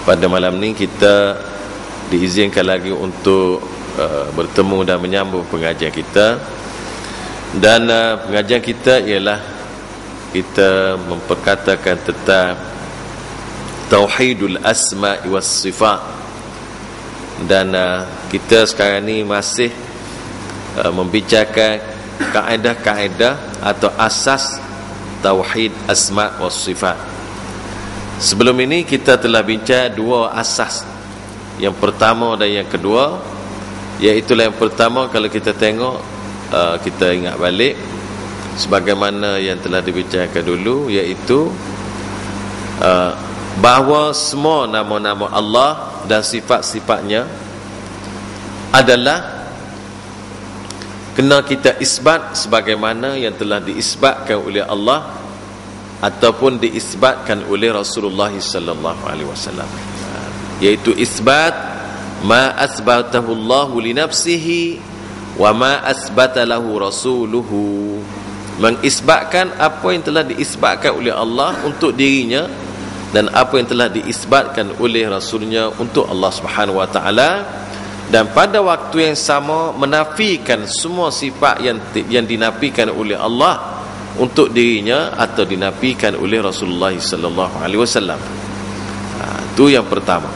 pada malam ni kita diizinkan lagi untuk bertemu dan menyambung pengajian kita. Dan pengajian kita ialah kita memperkatakan tentang tauhidul asma'i was sifat. Dan kita sekarang ni masih membicarakan kaedah-kaedah atau asas tauhid asma' was sifat. Sebelum ini kita telah bincang dua asas, yang pertama dan yang kedua. Iaitu yang pertama, kalau kita tengok, kita ingat balik sebagaimana yang telah dibincangkan dulu, iaitu bahawa semua nama-nama Allah dan sifat-sifatnya adalah kena kita isbat sebagaimana yang telah diisbatkan oleh Allah ataupun diisbatkan oleh Rasulullah sallallahu alaihi wasallam, iaitu isbat ma asbatahu Allah li nafsihi wa ma asbata lahu rasuluhu, mengisbatkan apa yang telah diisbatkan oleh Allah untuk dirinya dan apa yang telah diisbatkan oleh Rasulnya untuk Allah Subhanahu wa taala, dan pada waktu yang sama menafikan semua sifat yang dinafikan oleh Allah untuk dirinya atau dinafikan oleh Rasulullah sallallahu alaihi wasallam. Itu yang pertama.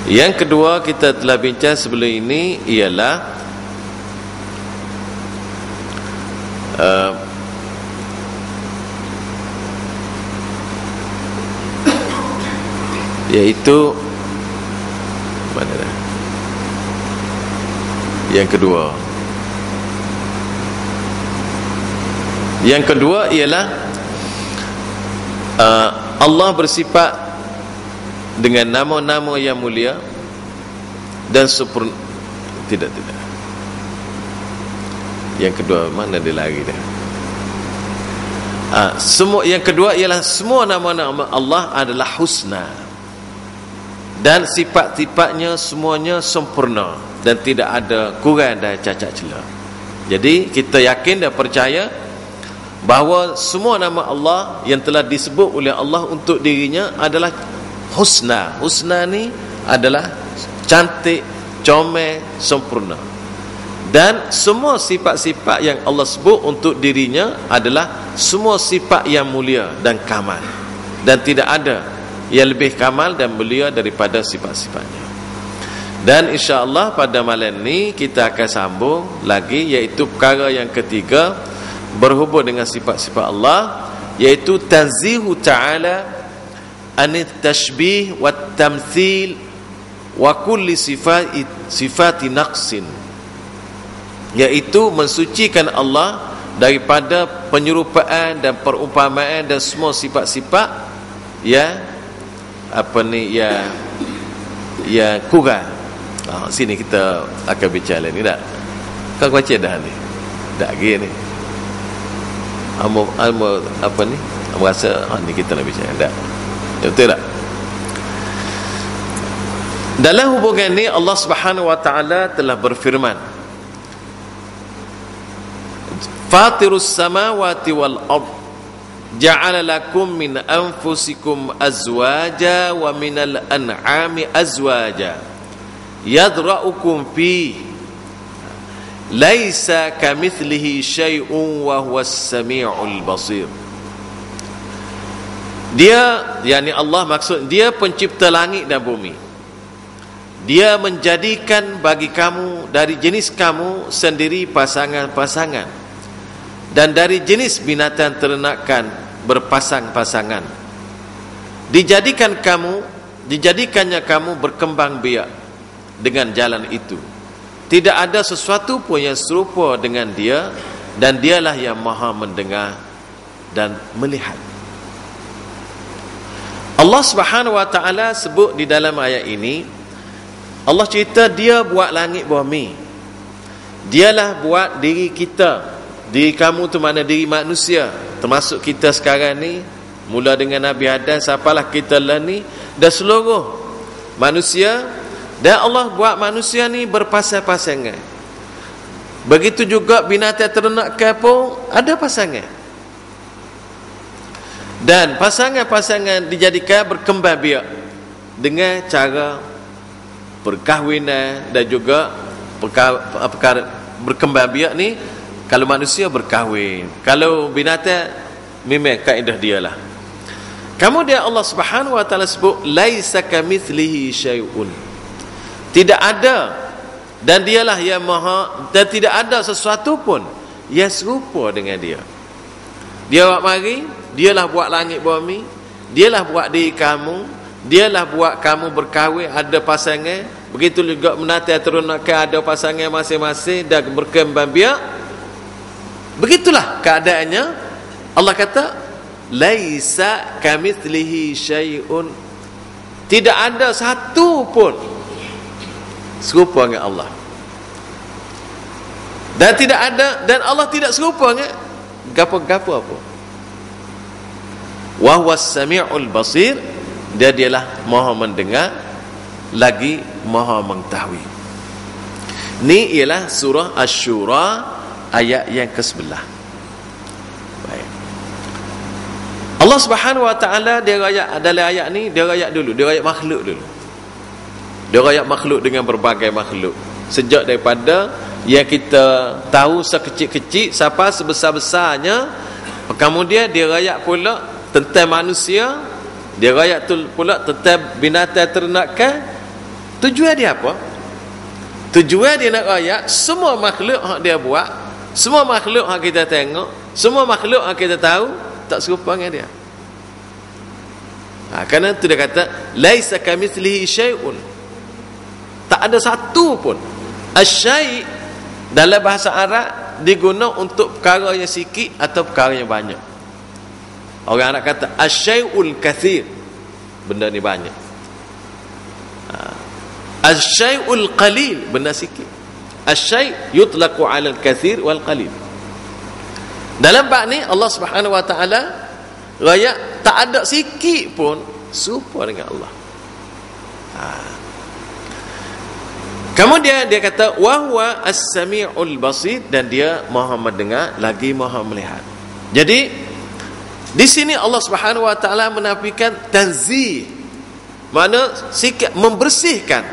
Yang kedua kita telah bincang sebelum ini ialah iaitu mana dah? Yang kedua ialah Allah bersifat dengan nama-nama yang mulia dan sempurna. Tidak. Yang kedua, mana dia lari dah? Yang kedua ialah semua nama-nama Allah adalah husna, dan sifat-sifatnya semuanya sempurna dan tidak ada kurang dan cacat celah. Jadi kita yakin dan percaya bahawa semua nama Allah yang telah disebut oleh Allah untuk dirinya adalah husna. Husna ni adalah cantik, comel, sempurna. Dan semua sifat-sifat yang Allah sebut untuk dirinya adalah semua sifat yang mulia dan kamal, dan tidak ada yang lebih kamal dan mulia daripada sifat-sifatnya. Dan insya-Allah pada malam ni kita akan sambung lagi, iaitu perkara yang ketiga berhubung dengan sifat-sifat Allah, iaitu tanzihu ta'ala anit tashbih wat tamthil wa kulli sifati naqsin, iaitu mensucikan Allah daripada penyerupaan dan perumpamaan dan semua sifat-sifat yang kurang. Sini kita akan bicara ni tak? Kau baca dah ni? Tak lagi ni. Apa ni? Kamu rasa ni kita nak bicara tak? Betul tak? Dalam hubungan ni Allah Subhanahu wa taala telah berfirman, Fatirus samawati wal ard ja'ala lakum min anfusikum azwaja wa minal an'ami azwaja yadra'ukum fi laisa kamithlihi syai'un wa huwas sami'ul basir. Dia, yakni Allah, maksud dia pencipta langit dan bumi. Dia menjadikan bagi kamu dari jenis kamu sendiri pasangan-pasangan, dan dari jenis binatang ternakan berpasang-pasangan. Dijadikannya kamu berkembang biak dengan jalan itu. Tidak ada sesuatu pun yang serupa dengan dia, dan dialah yang maha mendengar dan melihat. Allah Subhanahu wa taala sebut di dalam ayat ini, Allah cerita dia buat langit bumi. Dialah buat diri kita. Diri kamu tu mana diri manusia, termasuk kita sekarang ni, mula dengan Nabi Adam sampailah kita lah ni, dan seluruh manusia. Dan Allah buat manusia ni berpasang-pasangan. Begitu juga binatang ternakan pun ada pasangan. Dan pasangan-pasangan dijadikan berkembang biak. dengan cara perkahwinan dan juga perkara berkembang biak ni. Kalau manusia berkahwin, kalau binatang memang kaedah dia lah. Kemudian Allah Subhanahu wa taala sebut laisa kamitslihi syai'un. Tidak ada, dan dialah yang maha, dan tidak ada sesuatu pun yang serupa dengan dia. Dia buat mari, dialah buat langit bumi, dialah buat diri kamu, dialah buat kamu berkahwin, ada pasangan. Begitu juga menanti turunkan ada pasangan masing-masing dan berkembang biak. Begitulah keadaannya. Allah kata laisa kamitslihi syai'un. Tidak ada satu pun serupa dengan Allah. Dan tidak ada, dan Allah tidak serupa dengan gapo-gapo apa. Wa huwas samiul basir. Dia dialah maha mendengar lagi maha mengetahui. Ini ialah surah Asy-Syura ayat yang ke-11. Baik. Allah Subhanahu wa taala dia rayak dalam ayat ni, dia rayak dulu, dia rayak makhluk dulu. Dia rayak makhluk dengan berbagai makhluk. Sejak daripada yang kita tahu sekecil-kecil sampai sebesar-besarnya. Kemudian dia rayak pula tentang manusia, dia rayak pula tentang binatang ternakan. Tujuan dia apa? Tujuan dia nak rayak semua makhluk yang dia buat, semua makhluk yang kita tengok, semua makhluk yang kita tahu tak serupa dengan dia. Kerana itu dia kata laisa kamitslihi syai'un. Tak ada satu pun. Asy-syai' dalam bahasa Arab diguna untuk perkara yang sikit atau perkara yang banyak. Orang Arab kata asy-syai'ul katsir, benda ni banyak. Asy-syai'ul qalil, benda sikit. Asy-syai' yutlaqu 'ala al-katsir wal qalil. Dalam bab ni Allah Subhanahu wa taala rayak tak ada sikit pun serupa dengan Allah. Kemudian dia kata wa huwa as-sami'ul basir, dan dia maha mendengar lagi maha melihat. Jadi di sini Allah Subhanahu wa taala menafikan tanzih, mana sikit membersihkan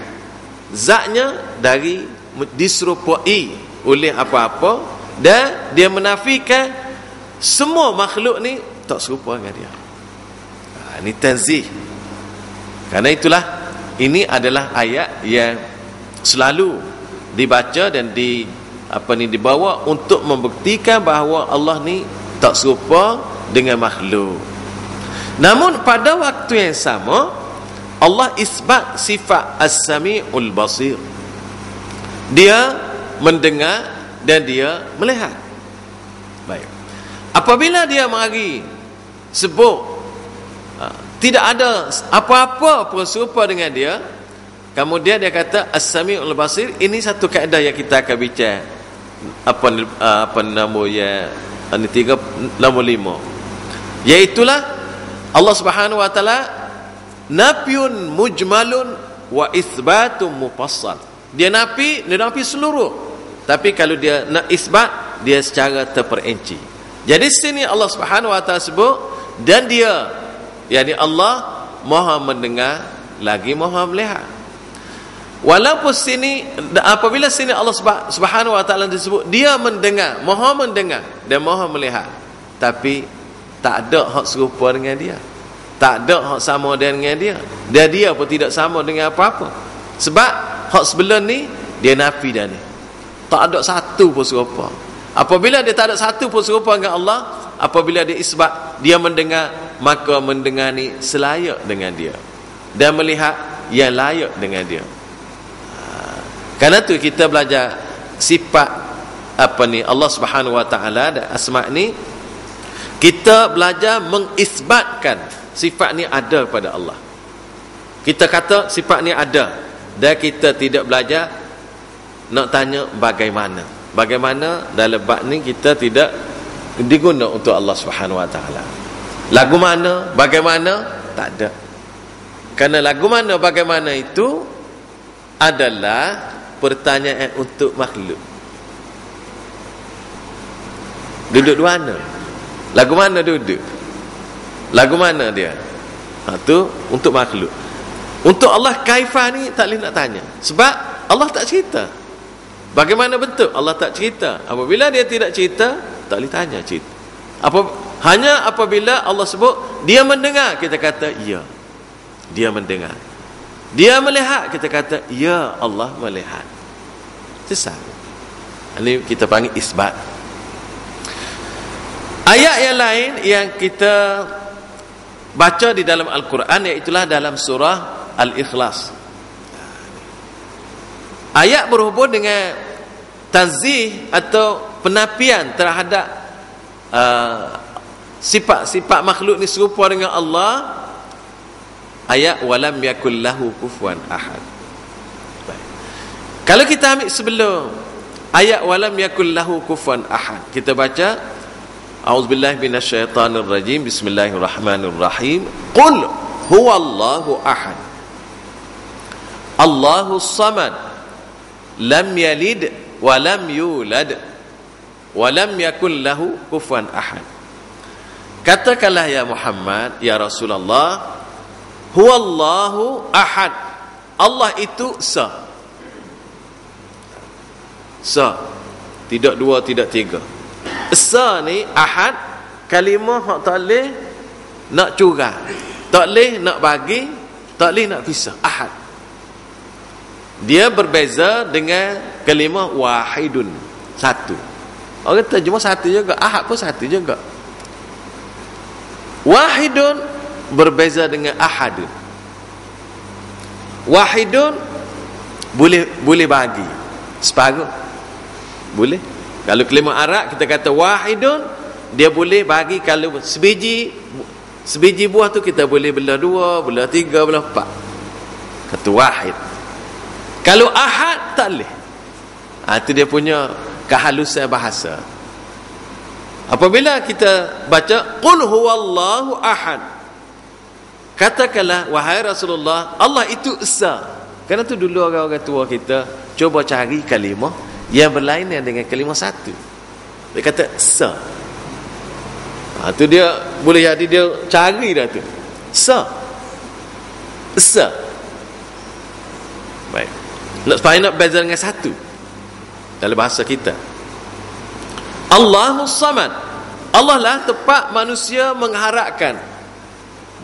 zatnya dari diserupai oleh apa-apa, dan dia menafikan semua makhluk ni tak serupa dengan dia. Ini tanzih. Karena itulah ini adalah ayat yang selalu dibaca dan dibawa untuk membuktikan bahawa Allah ni tak serupa dengan makhluk. Namun pada waktu yang sama Allah isbat sifat as-sami'ul basir. Dia mendengar dan dia melihat. Baik. Apabila dia mari sebut tidak ada apa-apa pun serupa dengan dia, kemudian dia kata as-sami'ul basir. Ini satu kaedah yang kita akan bincang. Apa nama ya? Ini 3 nombor 5. Iaitulah Allah Subhanahu wa taala nafyun mujmalun wa itsbatun mufassal. Dia nafi seluruh. Tapi kalau dia nak isbat, dia secara terperinci. Jadi sini Allah Subhanahu wa taala sebut, dan dia, yakni Allah maha mendengar lagi maha melihat. Walaupun sini, apabila sini Allah Subhanahu wa taala disebut dia mendengar, maha mendengar dan maha melihat, tapi tak ada hak serupa dengan dia, tak ada hak sama dengan dia, dan dia pun tidak sama dengan apa-apa. Sebab hak sebelum ni dia nafi dah ni, tak ada satu pun serupa. Apabila dia tak ada satu pun serupa dengan Allah, apabila dia isbat dia mendengar, maka mendengar ni selayak dengan dia, dan melihat yang layak dengan dia. Karena tu kita belajar sifat Allah Subhanahu wa taala dan asma ni, kita belajar mengisbatkan sifat ni ada pada Allah. Kita kata sifat ni ada, dan kita tidak belajar nak tanya bagaimana. Bagaimana dalam bab ni kita tidak diguna untuk Allah Subhanahu wa taala. Lagu mana, bagaimana, tak ada. Kerana lagu mana, bagaimana itu adalah pertanyaan untuk makhluk. Duduk di mana? Lagu mana duduk? Lagu mana dia? Tu untuk makhluk. Untuk Allah kaifah ni tak boleh nak tanya, sebab Allah tak cerita. Bagaimana bentuk? Allah tak cerita. Apabila dia tidak cerita, tak boleh tanya cerita. Hanya apabila Allah sebut dia mendengar, kita kata ya, dia mendengar. Dia melihat, kita kata ya, Allah melihat. Sesat. Ini kita panggil isbat. Ayat yang lain yang kita baca di dalam Al-Quran, iaitulah dalam surah Al-Ikhlas. Ayat berhubung dengan tanzih atau penafian terhadap sifat-sifat makhluk ni serupa dengan Allah. Ayat walam yakul lahu kufuwan ahad. Baik. Kalau kita ambil sebelum ayat walam yakul lahu kufuwan ahad, kita baca a'udzubillahi minasyaitonir rajim, bismillahirrahmanirrahim, qul huwallahu ahad, Allahus samad, lam yalid wa lam yulad wa lam yakul lahu kufuwan ahad. Katakanlah ya Muhammad, ya Rasulullah, huwallahu ahad, Allah itu esa. Esa, tidak dua, tidak tiga. Esa ni ahad, kalimah hak tak boleh nak curang, tak boleh nak bagi, tak boleh nak pisah. Ahad. Dia berbeza dengan kalimah wahidun, satu. Orang terjemah satu juga, ahad pun satu juga. Wahidun berbeza dengan ahadun. Wahidun boleh bagi separuh, boleh. Kalau kalimah Arab kita kata wahidun, dia boleh bagi. Kalau sebiji buah tu kita boleh belah dua, belah tiga, belah empat, kata wahid. Kalau ahad tak boleh. Itu dia punya kehalusan bahasa. Apabila kita baca qul huwallahu ahad, katakanlah wahai Rasulullah, Allah itu esa. Kerana tu dulu orang-orang tua kita cuba cari kalimah yang berlainan dengan kalimah satu. Dia kata esa. Tu dia boleh jadi dia cari dah tu. Esa. Esa. Baik. Supaya nak beza dengan satu dalam bahasa kita. Allahus samad, Allah lah tempat manusia mengharapkan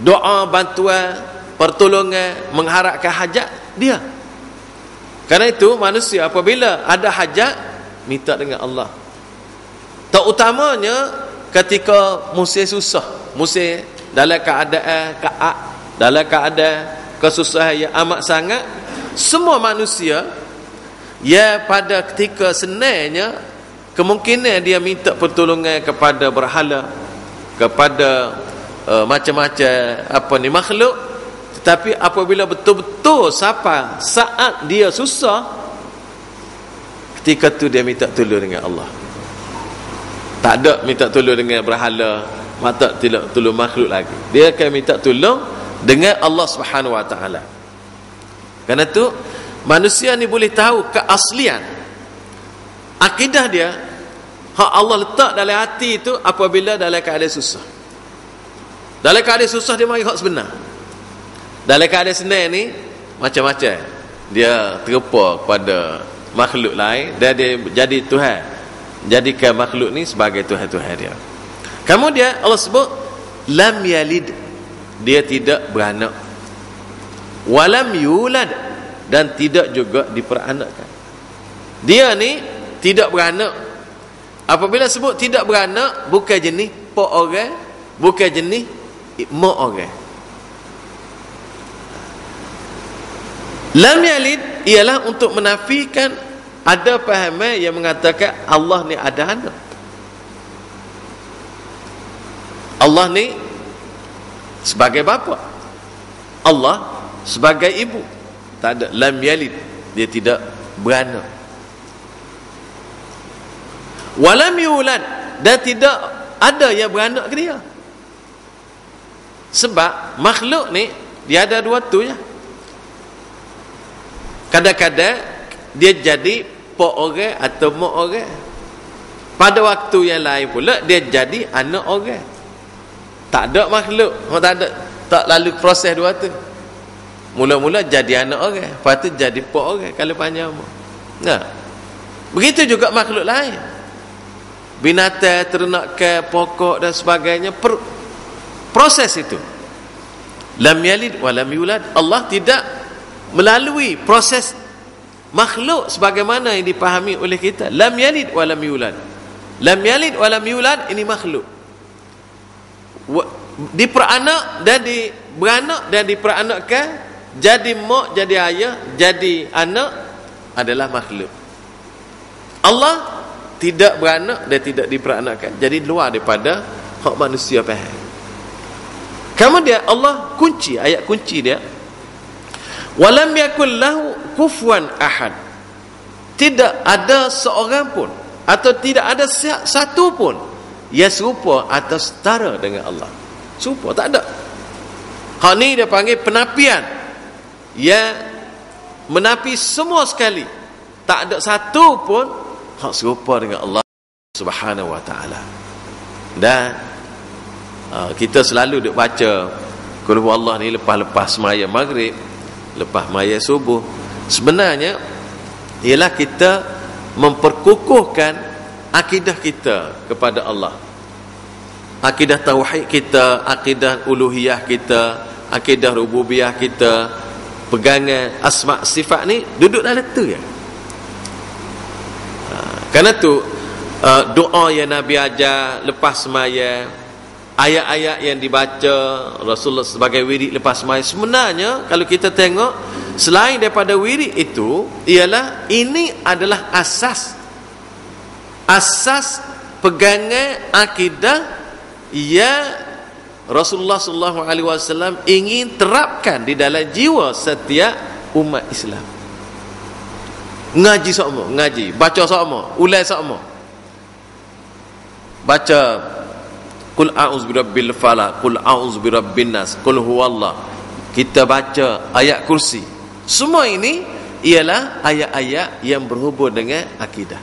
doa, bantuan, pertolongan, mengharapkan hajat dia. Karena itu manusia apabila ada hajat, minta dengan Allah. Terutamanya ketika musim susah, musim dalam keadaan dalam keadaan kesusahan yang amat sangat, semua manusia ya pada ketika senangnya kemungkinan dia minta pertolongan kepada berhala, kepada macam-macam makhluk. Tetapi apabila betul-betul sampai saat dia susah, ketika tu dia minta tolong dengan Allah. Tak ada minta tolong dengan berhala, mata tidak tolong makhluk lagi. Dia akan minta tolong dengan Allah Subhanahu Wa Taala. Kerana tu manusia ni boleh tahu keaslian akidah dia, hak Allah letak dalam hati itu apabila dalam keadaan susah. Dalam keadaan susah dia mari hak sebenar. Dalam keadaan senang ni macam-macam. Dia terlupa kepada makhluk lain dan dia jadi Tuhan. Jadikan makhluk ni sebagai Tuhan-Tuhan dia. Kemudian Allah sebut lam yalid, dia tidak beranak. Walam yulad, dan tidak juga diperanakkan. Dia ni tidak beranak. Apabila sebut tidak beranak, bukan jenis pak orang, bukan jenis mak orang. Lam yalid ialah untuk menafikan ada fahaman yang mengatakan Allah ni ada anak. Allah ni sebagai bapa, Allah sebagai ibu. Tak ada. Lam yalid, dia tidak beranak. Walam yulad, dan tidak ada yang beranak ke dia. Sebab makhluk ni dia ada dua tu ya. Kadang-kadang dia jadi pak orang atau mak orang. Pada waktu yang lain pula dia jadi anak orang. Tak ada makhluk, tak lalu proses dua tu. Mula-mula jadi anak orang, lepas tu jadi pak orang kalau panjang umur. Nah, begitu juga makhluk lain, binatang, ternakan, pokok dan sebagainya. Proses itu, lam yalid wa lam yulad. Allah tidak melalui proses makhluk sebagaimana yang dipahami oleh kita. Lam yalid wa lam yulad. Lam yalid wa lam yulad ini makhluk. Diperanak dan beranak dan diperanakkan, jadi mak, jadi ayah, jadi anak adalah makhluk. Allah tidak beranak dan tidak diperanakkan, jadi luar daripada hak manusia faham. Kemudian Allah kunci, ayat kunci dia, walam yakul lahu kufuwan ahad. Tidak ada seorang pun atau tidak ada satu pun yang serupa atau setara dengan Allah. Serupa tak ada. Hak ni dia panggil penafian, yang menafi semua sekali. Tak ada satu pun hak serupa dengan Allah Subhanahu wa taala. Dan kita selalu duk baca qul huwallah ni lepas semaya maghrib, lepas semaya subuh. Sebenarnya ialah kita memperkukuhkan akidah kita kepada Allah, akidah tauhid kita, akidah uluhiyah kita, akidah rububiyah kita, pegangan asma sifat ni duduk dalam tu ya. Kerana tu doa yang Nabi ajar lepas semaya, ayat-ayat yang dibaca Rasulullah sebagai wirid lepas semaya, sebenarnya kalau kita tengok selain daripada wirid itu, ialah ini adalah asas pegangan akidah yang Rasulullah SAW ingin terapkan di dalam jiwa setiap umat Islam. Ngaji sama, ngaji, baca sama, ulai sama. Baca qul a'udzu birabbil falaq, qul a'udzu birabbin nas, qul huwallah. Kita baca ayat kursi. Semua ini ialah ayat-ayat yang berhubung dengan akidah.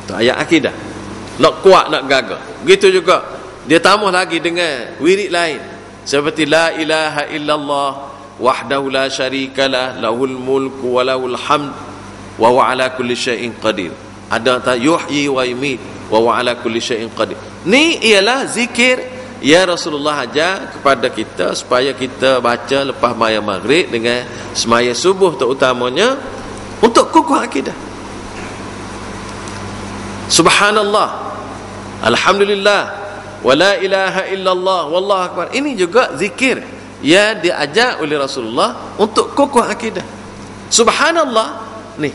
Itu ayat akidah. Nak kuat, nak gagah. Begitu juga dia tambah lagi dengan wirid lain seperti la ilaha illallah wahdahu la syarikalah lahul mulku wa lahul hamd wa huwa ala kulli syai'in qadir. Ada tak yuhyi wa yumit wa huwa ala kulli syai'in qadir. Ni ialah zikir ya Rasulullah ajar kepada kita supaya kita baca lepas semaya maghrib dengan semaya subuh, terutamanya untuk kukuh akidah. Subhanallah, alhamdulillah, wala ilaha illallah, wallahu akbar. Ini juga zikir yang diajar oleh Rasulullah untuk kukuh akidah. Subhanallah ni,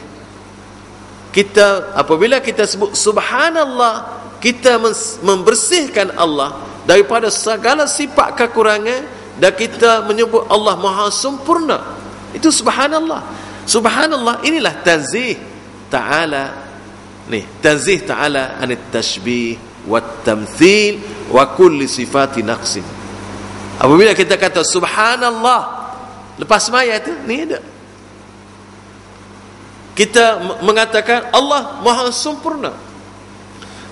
kita apabila kita sebut subhanallah, kita membersihkan Allah daripada segala sifat kekurangan, dan kita menyebut Allah maha sempurna. Itu subhanallah. Subhanallah inilah tanzih ta'ala ni, tanzih ta'ala anit tashbih wat tamthil wa kulli sifati naqsin. Apabila kita kata subhanallah lepas semaya tu, ni ada kita mengatakan Allah maha sempurna,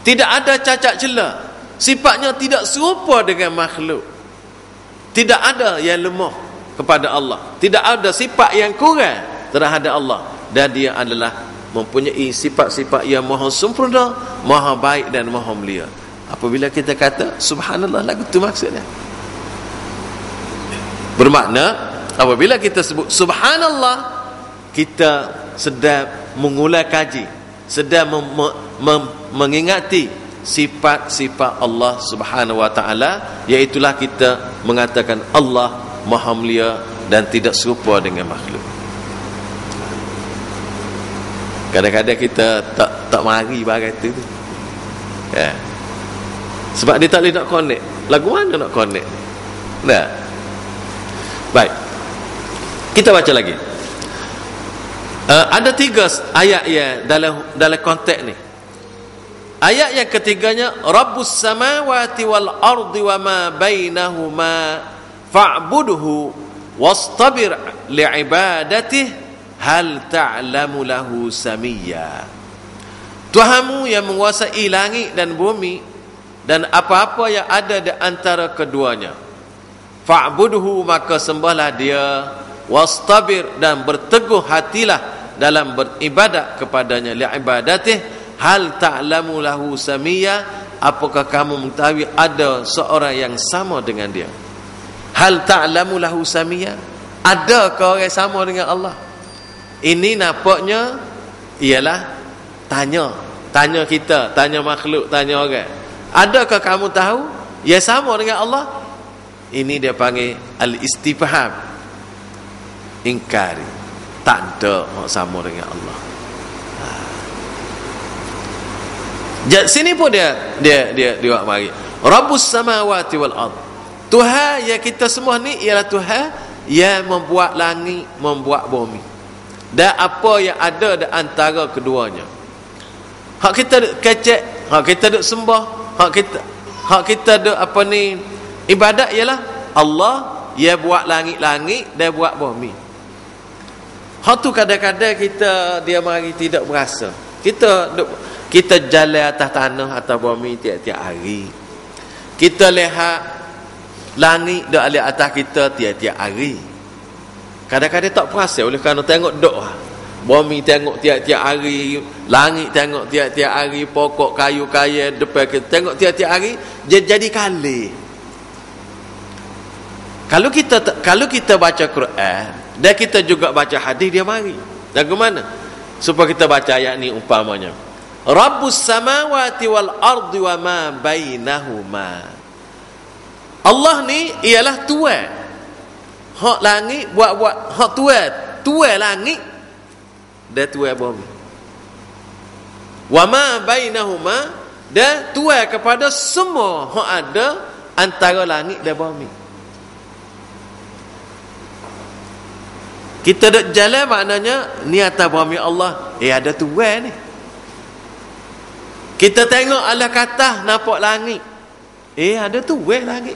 tidak ada cacat celah, sifatnya tidak serupa dengan makhluk, tidak ada yang lemah kepada Allah, tidak ada sifat yang kurang terhadap Allah, dan dia adalah mempunyai sifat-sifat yang maha sempurna, maha baik dan maha mulia. Apabila kita kata subhanallah, lagu tu maksudnya. Bermakna apabila kita sebut subhanallah, kita sedang mengulang kaji, sedang mengingati sifat-sifat Allah Subhanahu wa taala, iaitulah kita mengatakan Allah maha mulia dan tidak serupa dengan makhluk. Kadang-kadang kita tak mari barang tu ya. Sebab dia tak boleh nak connect. Lagu mana nak connect? Nah, baik, kita baca lagi. Ada 3 ayat yang dalam konteks ni. Ayat yang ketiganya, Rabbus samawati wal ardi wa ma bainahuma fa'budhu wastabir li'ibadatihi hal ta'lamu lahu samiyya. Tuhanmu yang menguasai langit dan bumi dan apa-apa yang ada di antara keduanya. fa'budhu, maka sembahlah dia, wastabir, dan berteguh hatilah dalam beribadat kepadanya, li'ibadatih, hal ta'lamu lahu samiyya, apakah kamu mengetahui ada seorang yang sama dengan dia? Hal ta'lamu lahu samiyya, adakah orang sama dengan Allah? Ini nampaknya ialah tanya kita, tanya makhluk, tanya orang, adakah kamu tahu yang sama dengan Allah? Ini dia panggil al-istifham, ingkari. Tak ada sama dengan Allah. Sini pun dia buat mari. Rabbus samawati wal ard. Tuhan yang kita semua ni ialah Tuhan yang membuat langit, membuat bumi, dan apa yang ada di antara keduanya. Hak kita duk kecek, hak kita duk sembah, hak kita duk apa ni ibadat ialah Allah yang buat langit-langit dan buat bumi. Hak tu kadang-kadang dia mari tidak berasa. Kita jalan atas tanah atau bumi tiap-tiap hari. Kita lihat langit dok di atas kita tiap-tiap hari. Kadang-kadang tak perasan oleh kerana tengok dok. Bumi tengok tiap-tiap hari, langit tengok tiap-tiap hari, pokok kayu-kayu depan kita tengok tiap-tiap hari, jadi kali. Kalau kita baca Quran dan kita juga baca hadis, dia mari. Dan ke mana? Supaya kita baca ayat ni umpamanya. Rabbus samawati wal ardi wa ma bainahuma. Allah ni ialah Tuhan. Hak langit buat hak Tuhan langit dan Tuhan bumi. Wa ma bainahuma, dan Tuhan kepada semua hak ada antara langit dan bumi. Kita duk jalan maknanya ni atas bumi Allah. Ada Tuhan ni. Kita tengok alah kata nampak langit. Ada Tuhan langit.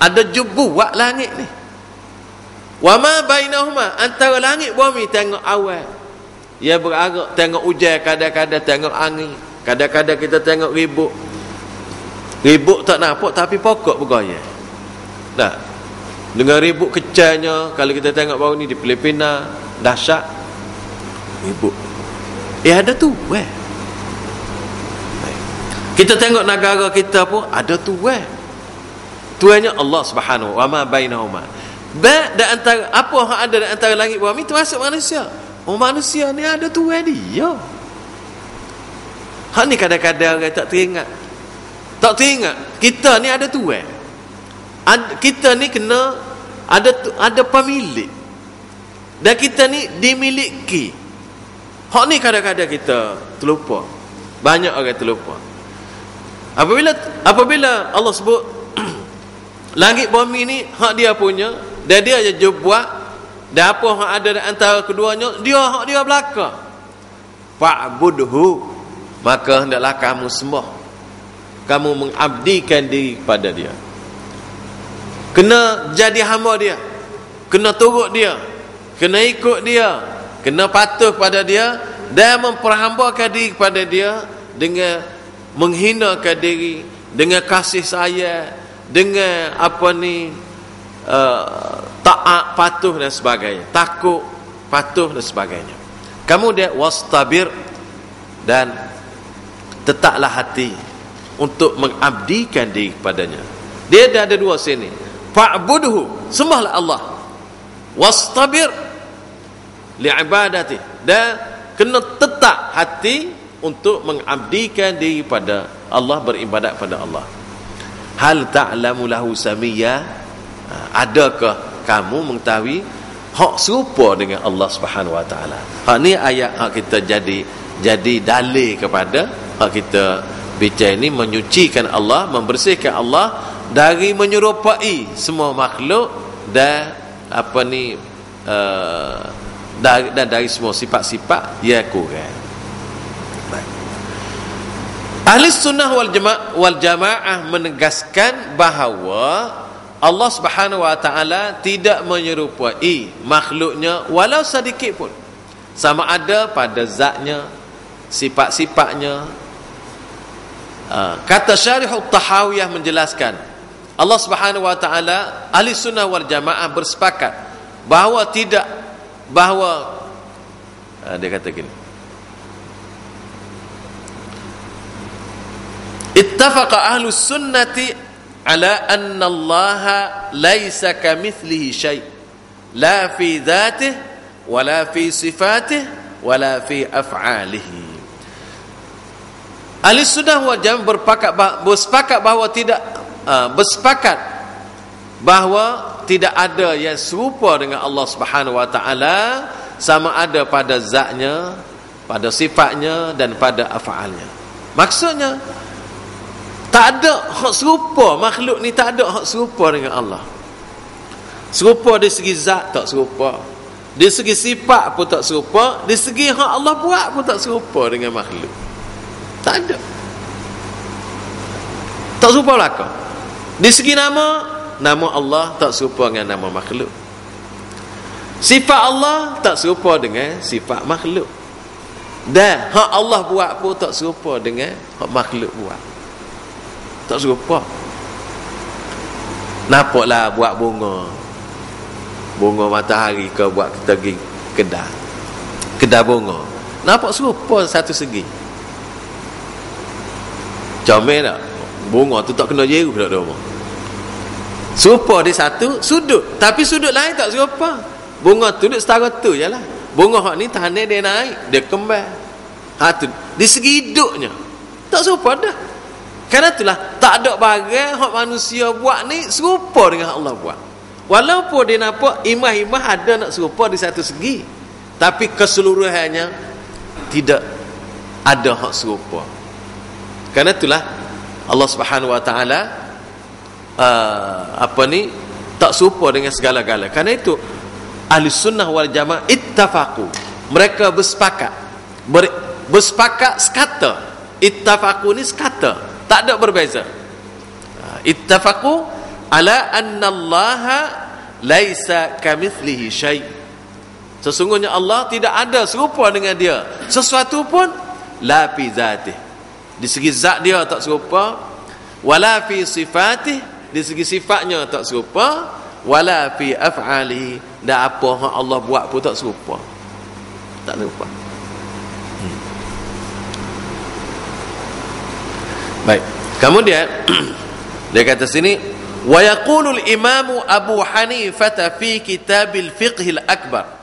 Ada buat langit ni. Wa ma bainahuma, antara langit bumi tengok awal. Ya berarak, tengok hujan, kadang-kadang tengok angin, kadang-kadang kita tengok ribut. Ribut tak nampak tapi pokok bergoyang. Dah. Dengan ribut kecilnya, kalau kita tengok baru ni di Filipina, dahsyat. Ribut. Ada Tuhan. Kita tengok negara kita pun ada Tuhan. Tuhannya Allah Subhanahu wa ma bainahuma. Dan antara apa yang ada di antara langit bumi termasuk manusia. Manusia ni ada Tuhan dia. Hak ni kadang-kadang orang tak teringat. Tak teringat kita ni ada Tuhan. Kita ni kena ada pemilik. Dan kita ni dimiliki. Hak ni kadang-kadang kita terlupa. Banyak orang terlupa. Apabila Allah sebut langit bumi ni hak dia punya, dan dia je buat, dan apa hak ada di antara keduanya hak dia belaka. Fa'budhu, maka hendaklah kamu sembah, kamu mengabdikan diri kepada dia. Kena jadi hamba dia, kena turut dia, kena ikut dia, kena patuh pada dia, dan memperhambakan diri kepada dia dengan menghinakan diri, dengan kasih sayang, dengan taat, patuh dan sebagainya, takut, patuh dan sebagainya. Kemudian wastabir, dan tetaplah hati untuk mengabdikan diri kepadanya. Dia ada dua sini. Fa'budhu, sembahlah Allah. Wastabir li'ibadati, dan kena tetap hati untuk mengabdikan diri pada Allah, beribadat pada Allah. Hal ta'lamu lahu samiyya, adakah kamu mengetahui hak serupa dengan Allah Subhanahu wa taala? Hak ni ayat hak kita jadi dalil kepada hak kita bicara ini, menyucikan Allah, membersihkan Allah dari menyerupai semua makhluk dan dari semua sifat-sifat yang kurang. Ahli sunnah wal jamaah menegaskan bahawa Allah Subhanahu wa taala tidak menyerupai makhluknya walau sedikit pun, sama ada pada zatnya, sifat-sifatnya. Kata Syarih At-Tahawiyah menjelaskan, Allah Subhanahu wa taala, ahli sunnah wal jamaah bersepakat bahawa dia kata gini, ittafaqa ahlu sunnati ala anna Allah laisa kamithlihi syai' la fi dhatihi wala fi sifatihi wala fi af'alihi. Ahli sunnah wal jamaah bersepakat bahawa tidak ada yang serupa dengan Allah Subhanahu wa taala, sama ada pada zatnya, pada sifatnya dan pada af'alnya. Maksudnya tak ada hak serupa, makhluk ni tak ada hak serupa dengan Allah. Serupa dari segi zat tak serupa, dari segi sifat pun tak serupa, dari segi hak Allah buat pun tak serupa dengan makhluk. Tak ada, tak serupa belaka. Di segi nama Allah tak serupa dengan nama makhluk. Sifat Allah tak serupa dengan sifat makhluk. Dan hak Allah buat pun tak serupa dengan hak makhluk buat. Tak serupa. Nampaklah buat bunga matahari ke buat kita pergi kedai bunga. Nampak serupa satu segi. Comel tak? Bunga tu tak kena jeru dah rumah. Serupa di satu sudut, tapi sudut lain tak serupa. Bunga tu duduk setara tu je lah. Bunga hak ni tanah dia naik, dia kembang. Tu di segi hidupnya tak serupa dah. Kerana itulah tak ada barang hak manusia buat ni serupa dengan Allah buat. Walaupun dia nampak imah-imah ada nak serupa di satu segi, tapi keseluruhannya tidak ada hak serupa. Kerana itulah Allah Subhanahu wa taala tak serupa dengan segala-gala. Kerana itu ahli sunnah wal jamaah ittafaqu, mereka bersepakat sekata. Ittafaqu ni sekata, tak ada berbeza. Ittafaqu ala anna Allah laisa kamithlihi syai', sesungguhnya Allah tidak ada serupa dengan dia sesuatu pun. La fi zatih, di segi zat dia tak serupa. Wala fi sifatih, di segi sifatnya tak serupa. Wala fi af'alihi, dan apa yang Allah buat pun tak serupa. Tak serupa. Baik, kemudian dia kata sini, wa yaqulu al-imam Abu Hanifah fi kitab al-fiqh al-akbar.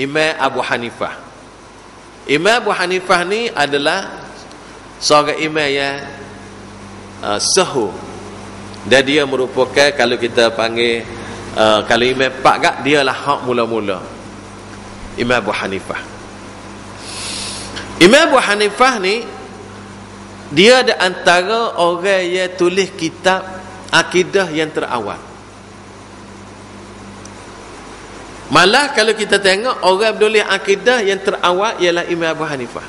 Imam Abu Hanifah ni adalah seorang imam yang sahih, dan dia merupakan, kalau kita panggil kalau imam pak gak, dia lah hak mula-mula. Imam Abu Hanifah ni dia ada antara orang yang tulis kitab akidah yang terawal. Malah kalau kita tengok orang menulis akidah yang terawal ialah Imam Abu Hanifah.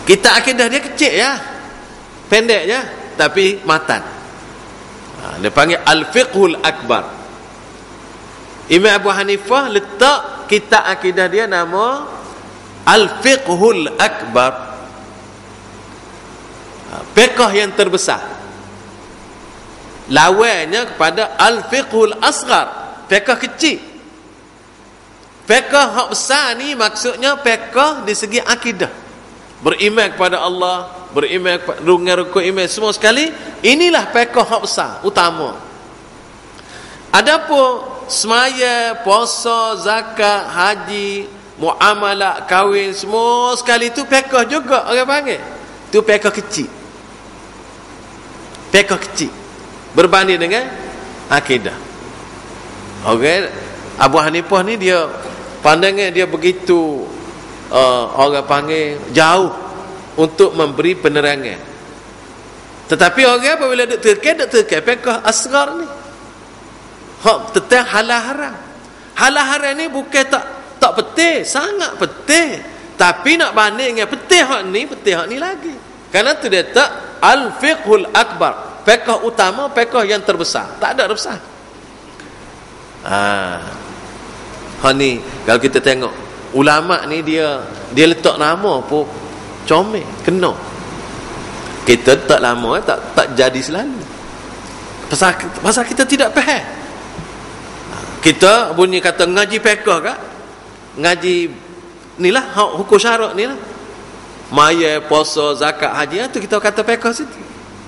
Kitab akidah dia kecil ya, pendek je, tapi matan. Dia panggil Al-Fiqhul Akbar. Imam Abu Hanifah letak kitab akidah dia nama Al-Fiqhul Akbar, fiqh yang terbesar. Lawannya kepada Al-Fiqhul Asghar, fiqh kecil. Fiqh hak besar ni maksudnya fiqh di segi akidah, beriman kepada Allah, beriman dengan rukun iman semua sekali. Inilah fiqh hak besar, utama. Adapun semaya, puasa, zakat, haji, muamalah, kahwin, semua sekali tu fiqh juga orang panggil. Tu fiqh kecil. Fiqh kecil berbanding dengan akidah. Okay. Abu Hanifah ni dia pandangan dia begitu orang panggil jauh untuk memberi penerangan. Tetapi orang apabila duk terkait fiqh asghar ni, hak tentang halal haram. Halal haram ni bukan tak penting, sangat penting. Tapi nak banding dengan penting hak ni lagi. Kerana tu dia tak Al-Fiqhul Akbar, fiqh utama, fiqh yang terbesar. Tak ada besar. Ni kalau kita tengok ulama ni dia letak nama pun comel, kena. Kita tak lama tak jadi selalu. Pasal kita tidak faham. Kita bunyi kata ngaji fiqh kak, ngaji nilah hukum syarak nilah, maya, puasa, zakat, haji, itu kita kata fiqh situ.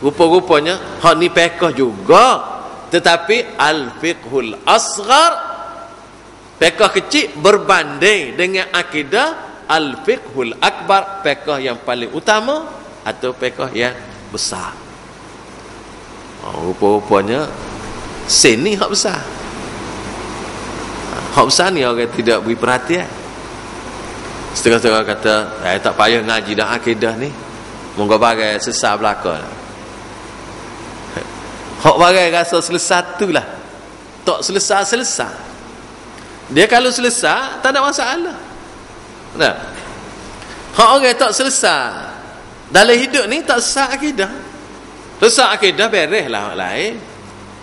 Rupa-rupanya hak ni fiqh juga, tetapi al-fiqhul asghar, fiqh kecil berbanding dengan akidah al-fiqhul akbar, fiqh yang paling utama atau fiqh yang besar. Rupa-rupanya sen ni hak besar. Hak besar ni orang tidak beri perhatian. Setengah-setengah kata tak payah ngaji dah akidah ni, moga bagai sesat belaka. Hak bagai rasa selesai tu lah, tak selesai. Dia kalau selesai tak ada masalah. Nah, hak orang tak selesai dalam hidup ni tak selesai akidah. Selesai akidah beres lah lain.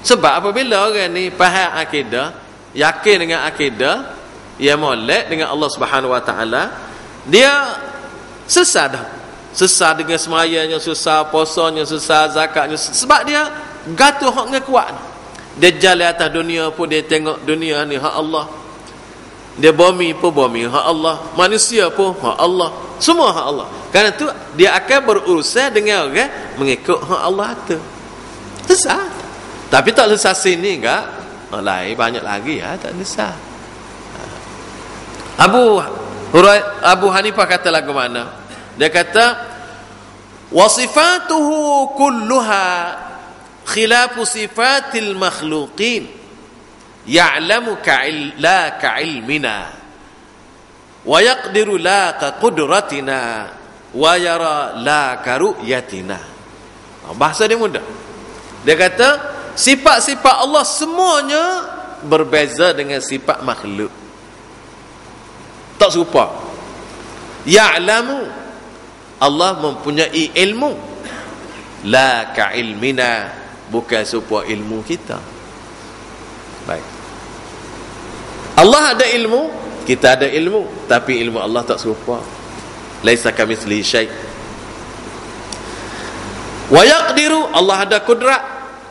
Sebab apabila orang ni faham akidah, yakin dengan akidah, ia molek dengan Allah Subhanahu Wa Taala, dia selesai dah. Selesai dengan semayanya, selesai puasanya, selesai zakatnya, sebab dia gatuh hak dengan kuat. Dia jalan atas dunia pun dia tengok dunia ni hak Allah. Dia bumi pun bumi hak Allah, manusia pun hak Allah, semua hak Allah. Kerana tu dia akan berurusan dengan orang mengikut hak Allah tu. Selesai. Tapi tak selesai sini enggak, lain banyak lagi tak selesai. Abu Hanifah kata lagu mana? Dia kata wasifatuhu kulluha khilafu sifatil makhluqin ya'lamu la ka'ilmina wa yaqdiru la ka qudratina wa yara la ka ru'yatina. Bahasa dia mudah. Dia kata sifat-sifat Allah semuanya berbeza dengan sifat makhluk, tak serupa. Ya'lamu, Allah mempunyai ilmu, la ka'ilmina, bukan serupa ilmu kita. Baik, Allah ada ilmu, kita ada ilmu, tapi ilmu Allah tak serupa. Laisa kamitslihi syai'. Wa yaqdiru, Allah ada kudrat,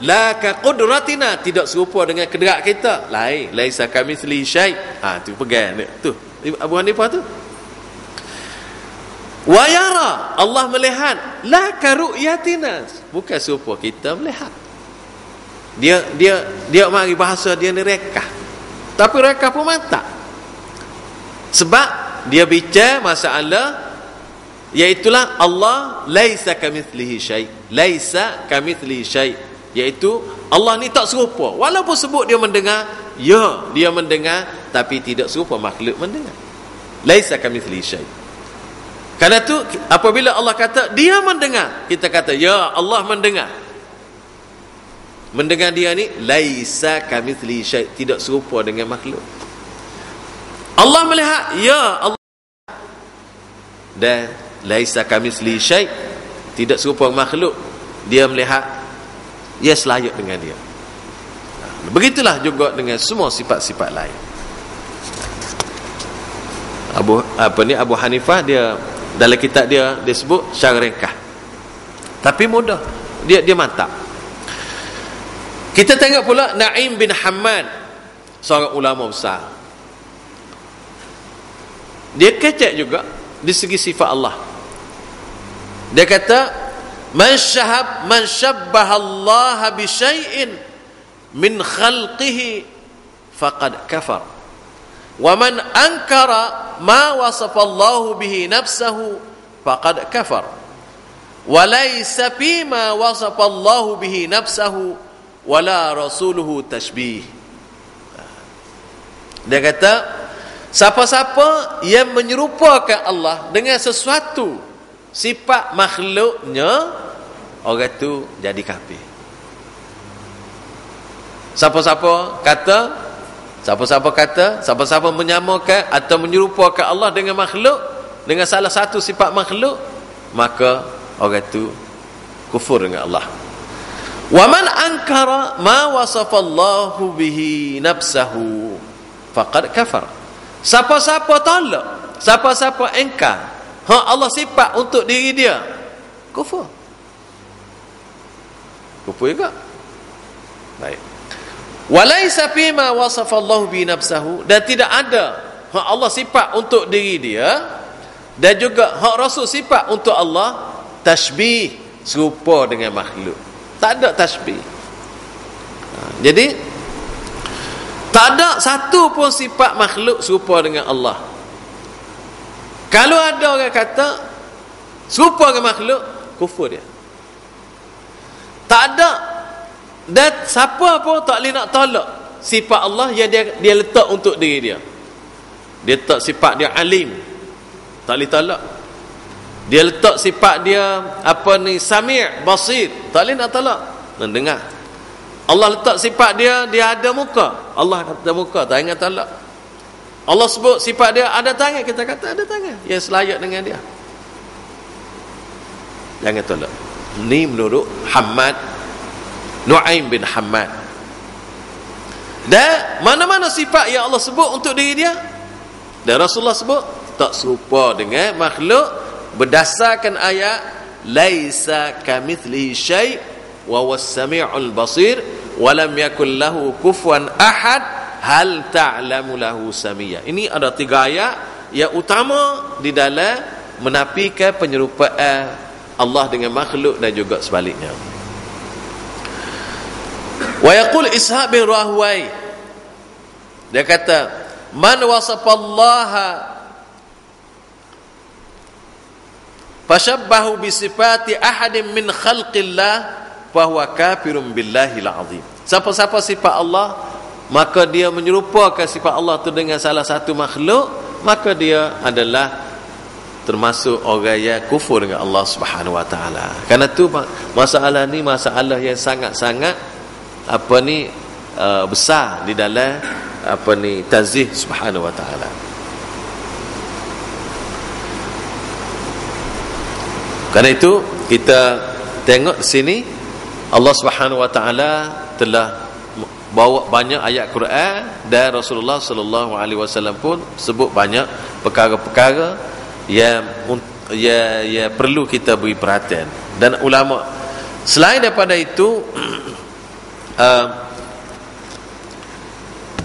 la ka qudratina, tidak serupa dengan kudrat kita. Lain, laisa kamitslihi syai'. Tu pegang tu Abu Hanifah tu. Wa yara, Allah melihat, la ka ru'yatina, bukan serupa kita melihat. Dia mari bahasa dia ni rekah, tapi rekah pun mantap. Sebab dia bicara masalah iaitulah Allah laisa kamitslihi syai', laisa kamitslihi syai', iaitu Allah ni tak serupa. Walaupun sebut dia mendengar, ya dia mendengar, tapi tidak serupa makhluk mendengar. Laisa kamitslihi syai'. Karena tu apabila Allah kata dia mendengar, kita kata ya Allah mendengar. Mendengar dia ni laisa kamitslihi syai', tidak serupa dengan makhluk. Allah melihat, ya Allah, dan laisa kamitslihi syai', tidak serupa makhluk. Dia melihat, ia selayak dengan dia. Begitulah juga dengan semua sifat-sifat lain. Abu Hanifah dia dalam kitab dia sebut secara ringkas, tapi mudah, dia mantap. Kita tengok pula Naim bin Hammad, seorang ulama besar. Dia kecek juga di segi sifat Allah. Dia kata man syabbaha Allah bi syai'in min khalqihi faqad kafar, wa man ankara ma wasafa Allah bihi nafsahu faqad kafar, wa laysa fima wasafa Allah bihi nafsahu wala rasuluhu tashbih. Dia kata siapa-siapa yang menyerupakan Allah dengan sesuatu sifat makhluknya, orang tu jadi kafir. Siapa-siapa kata menyamakan atau menyerupakan Allah dengan makhluk, dengan salah satu sifat makhluk, maka orang tu kufur dengan Allah. Wa man ankara ma wasafa Allahu bihi nafsahu faqad kafar. Siapa-siapa tolak, siapa-siapa engkar hak Allah sifat untuk diri dia, kufur. Kufur juga. Baik. Walaisa fima wasafa Allah bi nafsihi, dan tidak ada hak Allah sifat untuk diri dia dan juga hak Rasul sifat untuk Allah tashbih, serupa dengan makhluk. Tak ada tashbih. Jadi tak ada satu pun sifat makhluk serupa dengan Allah. Kalau ada orang kata serupa dengan makhluk, kufur dia. Tak ada. Dan siapa pun tak boleh nak tolak sifat Allah yang dia letak untuk diri dia. Dia letak sifat dia alim, tak boleh tolak. Dia letak sifat dia sami', basir, tak boleh nak tolak. Mendengar. Allah letak sifat dia ada muka, Allah ada muka, tak ingat tolak. Allah sebut sifat dia ada tangan, kita kata ada tangan yang selayak dengan dia, jangan tolak. Ni menurut Nu'aim bin Hammad. Dan mana-mana sifat yang Allah sebut untuk diri dia dan Rasulullah sebut tak serupa dengan makhluk berdasarkan ayat laisa kamitslihi syai' wa huwas sami'ul basir wa lam yakul lahu kufuwan ahad hal ta'lamu lahu samiyya. Ini ada 3 ayat yang utama di dalam menafikan penyerupaan Allah dengan makhluk dan juga sebaliknya. Wa yaqul Ishaq bin Rahway, dia kata man wasafallaha fashabbahu bi sifati ahadin min khalqillah fa huwa kafirun billahil azim. Siapa-siapa sifat Allah maka dia menyerupakan sifat Allah itu dengan salah satu makhluk, maka dia adalah termasuk orang yang kufur dengan Allah Subhanahu wa taala. Karena tu masalah ni masalah yang sangat-sangat besar di dalam tanzih Subhanahu wa taala. Karena itu kita tengok di sini Allah Subhanahu wa taala telah bawa banyak ayat Quran dan Rasulullah sallallahu alaihi wasallam pun sebut banyak perkara-perkara yang perlu kita beri perhatian. Dan ulama selain daripada itu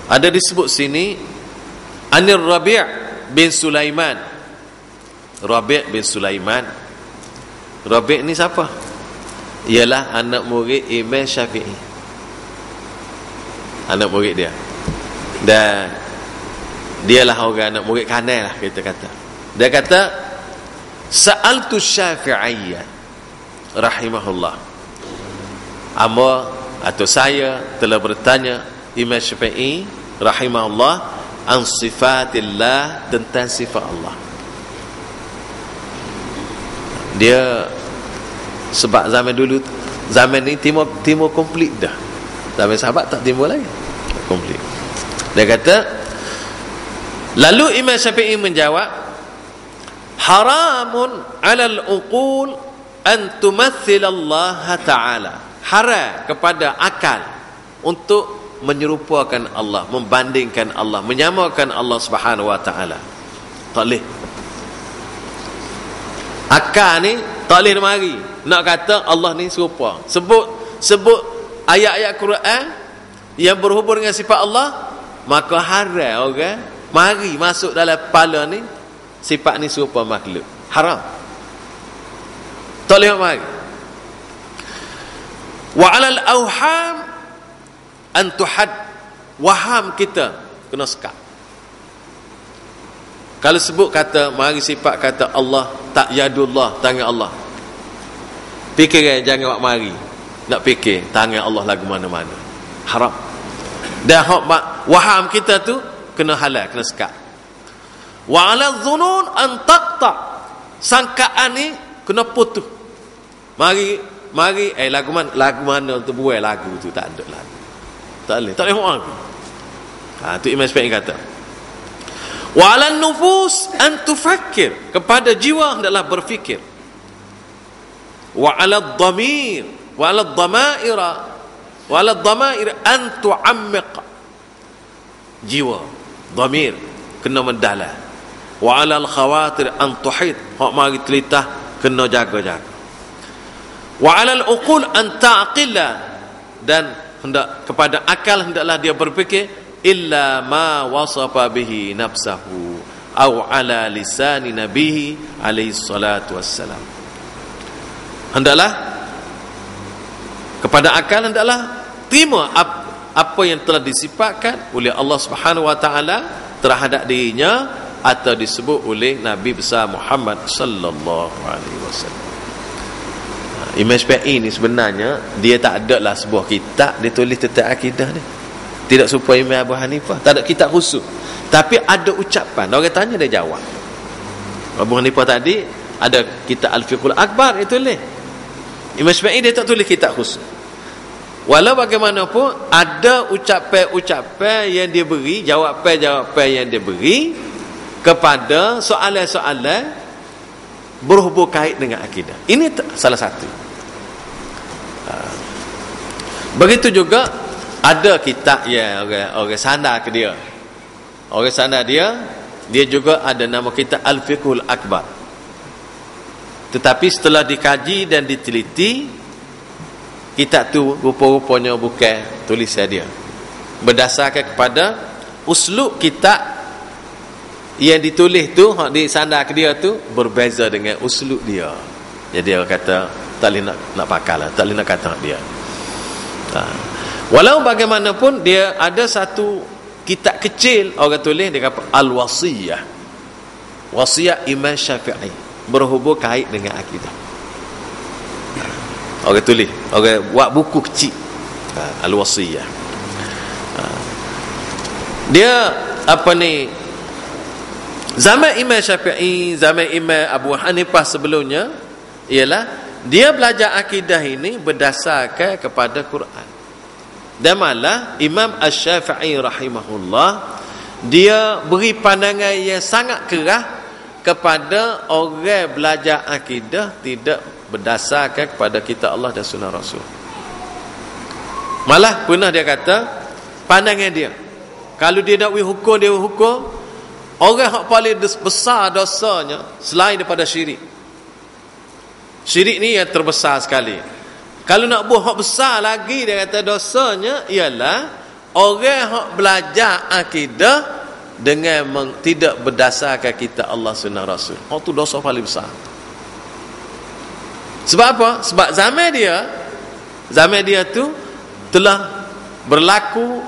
ada disebut sini Anir Rabi' bin Sulaiman. Rabi' bin Sulaiman. Rabi' ni siapa? Ialah anak murid Imam Syafi'i, anak murid dia, dan dialah orang anak murid kanan lah kita kata. Dia kata sa'altu Syafi'iyyah rahimahullah, atau saya telah bertanya Imam Syafi'i rahimahullah an sifatillah, tentang sifat Allah. Dia sebab zaman dulu, zaman ni timur komplit dah. Zaman sahabat tak timbul lagi, komplit. Dia kata, lalu Imam Syafi'i menjawab, haramun 'alal uqul an tumathil Allah Ta'ala. Haram kepada akal untuk menyerupakan Allah, membandingkan Allah, menyamakan Allah Subhanahu wa taala. Tak boleh. Akal ni tak boleh mari nak kata Allah ni serupa. Sebut ayat-ayat Quran yang berhubung dengan sifat Allah, maka haram orang mari masuk dalam kepala ni sifat ni serupa makhluk. Haram. Tak boleh mari. Wa 'alal awham an tuhad, waham kita kena sekat. Kalau sebut kata mari sifat kata Allah tak yadullah, tangan Allah, fikir jangan buat mari nak fikir tangan Allah lagu mana-mana. Haram. Dan waham kita tu kena halal, kena sekat. Wa 'ala dhunun an taqta, sangkaan ni kena putus. Mari lagu mana tu buat lagu tu tak ada lagu. Tak boleh mari. Tu Imam Syafi'i kata. Wa 'ala nufus an tufakkir, kepada jiwa hendaklah berfikir. Wa 'ala dhamir wa 'ala dhamair an tu'ammiq, jiwa dhamir kena mendalam. Wa 'ala al khawatir an tuhid, hak mari telitah kena jaga-jaga. Wa 'alal uqul an ta'qila, dan hendak kepada akal hendaklah dia berfikir illa ma wasafa bihi nafsahu au ala lisani nabihi alaihi salatu wassalam. Hendaklah kepada akal hendaklah terima apa yang telah disifatkan oleh Allah Subhanahu wa taala terhadap dirinya atau disebut oleh Nabi besar Muhammad sallallahu alaihi wasallam. Imam Syafi'i ni sebenarnya dia tak ada lah sebuah kitab dia tulis tentang akidah ni. Tidak serupa Imam Abu Hanifah, tak ada kitab khusus. Tapi ada ucapan, orang tanya dia jawab. Abu Hanifah tadi ada kitab Al-Fiqhul Akbar dia tulis. Imam Syafi'i dia tak tulis kitab khusus. Walau bagaimanapun ada ucapan-ucapan yang dia beri, jawapan-jawapan yang dia beri kepada soalan-soalan berhubung kait dengan akidah. Ini salah satu. Begitu juga ada kitab yang orang sandar ke dia. Orang sandar dia juga ada nama kitab Al-Fiqhul Akbar. Tetapi setelah dikaji dan diteliti, kitab tu rupa-rupanya bukan tulisan dia. Berdasarkan kepada uslub kitab yang ditulis tu, hak disandar ke dia tu berbeza dengan uslub dia. Jadi dia kata tak boleh nak pakai lah, tak boleh nak kata dia. Walau bagaimanapun dia ada satu kitab kecil orang tulis dia kata Al-Wasiyah. Wasiat Imam Syafi'i berhubung kait dengan akidah. Orang tulis, orang buat buku kecil, Al-Wasiyah. Dia apa ni, zaman Imam Syafi'i, zaman Imam Abu Hanifah sebelumnya ialah dia belajar akidah ini berdasarkan kepada Quran. Dan malah Imam Asy-Syafi'i rahimahullah dia beri pandangan yang sangat keras kepada orang belajar akidah tidak berdasarkan kepada kitab Allah dan sunnah Rasul. Malah pernah dia kata pandangan dia, kalau dia nak hukum, dia hukum orang yang paling besar dosanya selain daripada syirik. Syirik ni yang terbesar sekali. Kalau nak buat hak besar lagi, dia kata dosanya ialah orang yang belajar akidah dengan tidak berdasarkan kitab Allah sunnah Rasul. Hak tu dosa paling besar. Sebab apa? Sebab zaman dia tu telah berlaku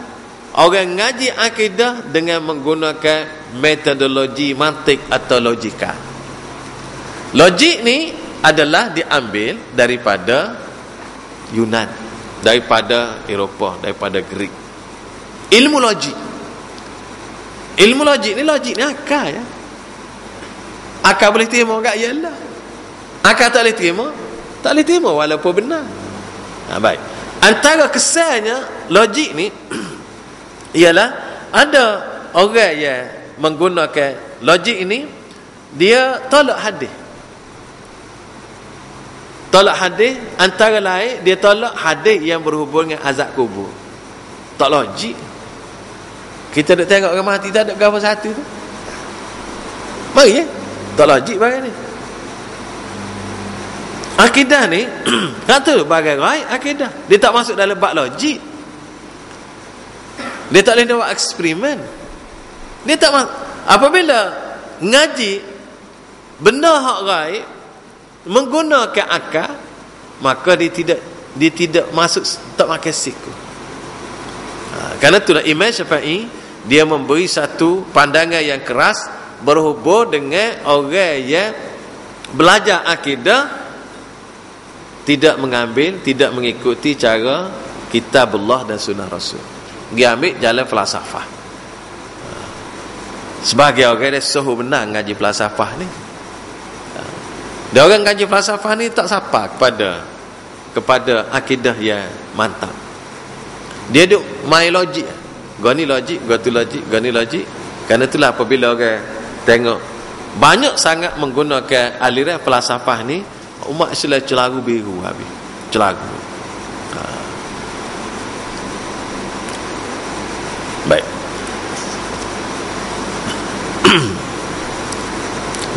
orang ngaji akidah dengan menggunakan metodologi mantik atau logika. Logik ni adalah diambil daripada Yunan, daripada Eropah, daripada Greek. Ilmu logik ni akal ya. Akal boleh terima tak? Yalah. Akal tak boleh terima walaupun benar. Baik. Antara kesannya logik ni ialah ada orang yang menggunakan logik ini, dia tolak hadis. Tolak hadis antara lain dia tolak hadis yang berhubung dengan azab kubur. Tak logik. Kita nak tengok orang mati tak ada gambar satu tu. Mari tak logik barang ni. Akidah ni kata bagai raih akidah. Dia tak masuk dalam bab logik. Dia tak boleh buat eksperimen. Dia tak apabila ngaji benda hak raih menggunakan akal, maka dia tidak masuk, tak makan siku. Kerana itulah Imam Syafi'i dia memberi satu pandangan yang keras berhubung dengan orang yang belajar akidah tidak mengambil, tidak mengikuti cara kitab Allah dan sunnah Rasul. Dia ambil jalan falsafah. Sebagai orang yang suhu benar ngaji falsafah ni, dia orang ngaji falsafah ni tak sapa kepada akidah yang mantap. Dia duk main logik. Gua ni logik, gua tu logik, gua ni logik. Kerana itulah apabila orang tengok banyak sangat menggunakan aliran falsafah ni, umat Islam celaru biru habis. Celaru. Baik.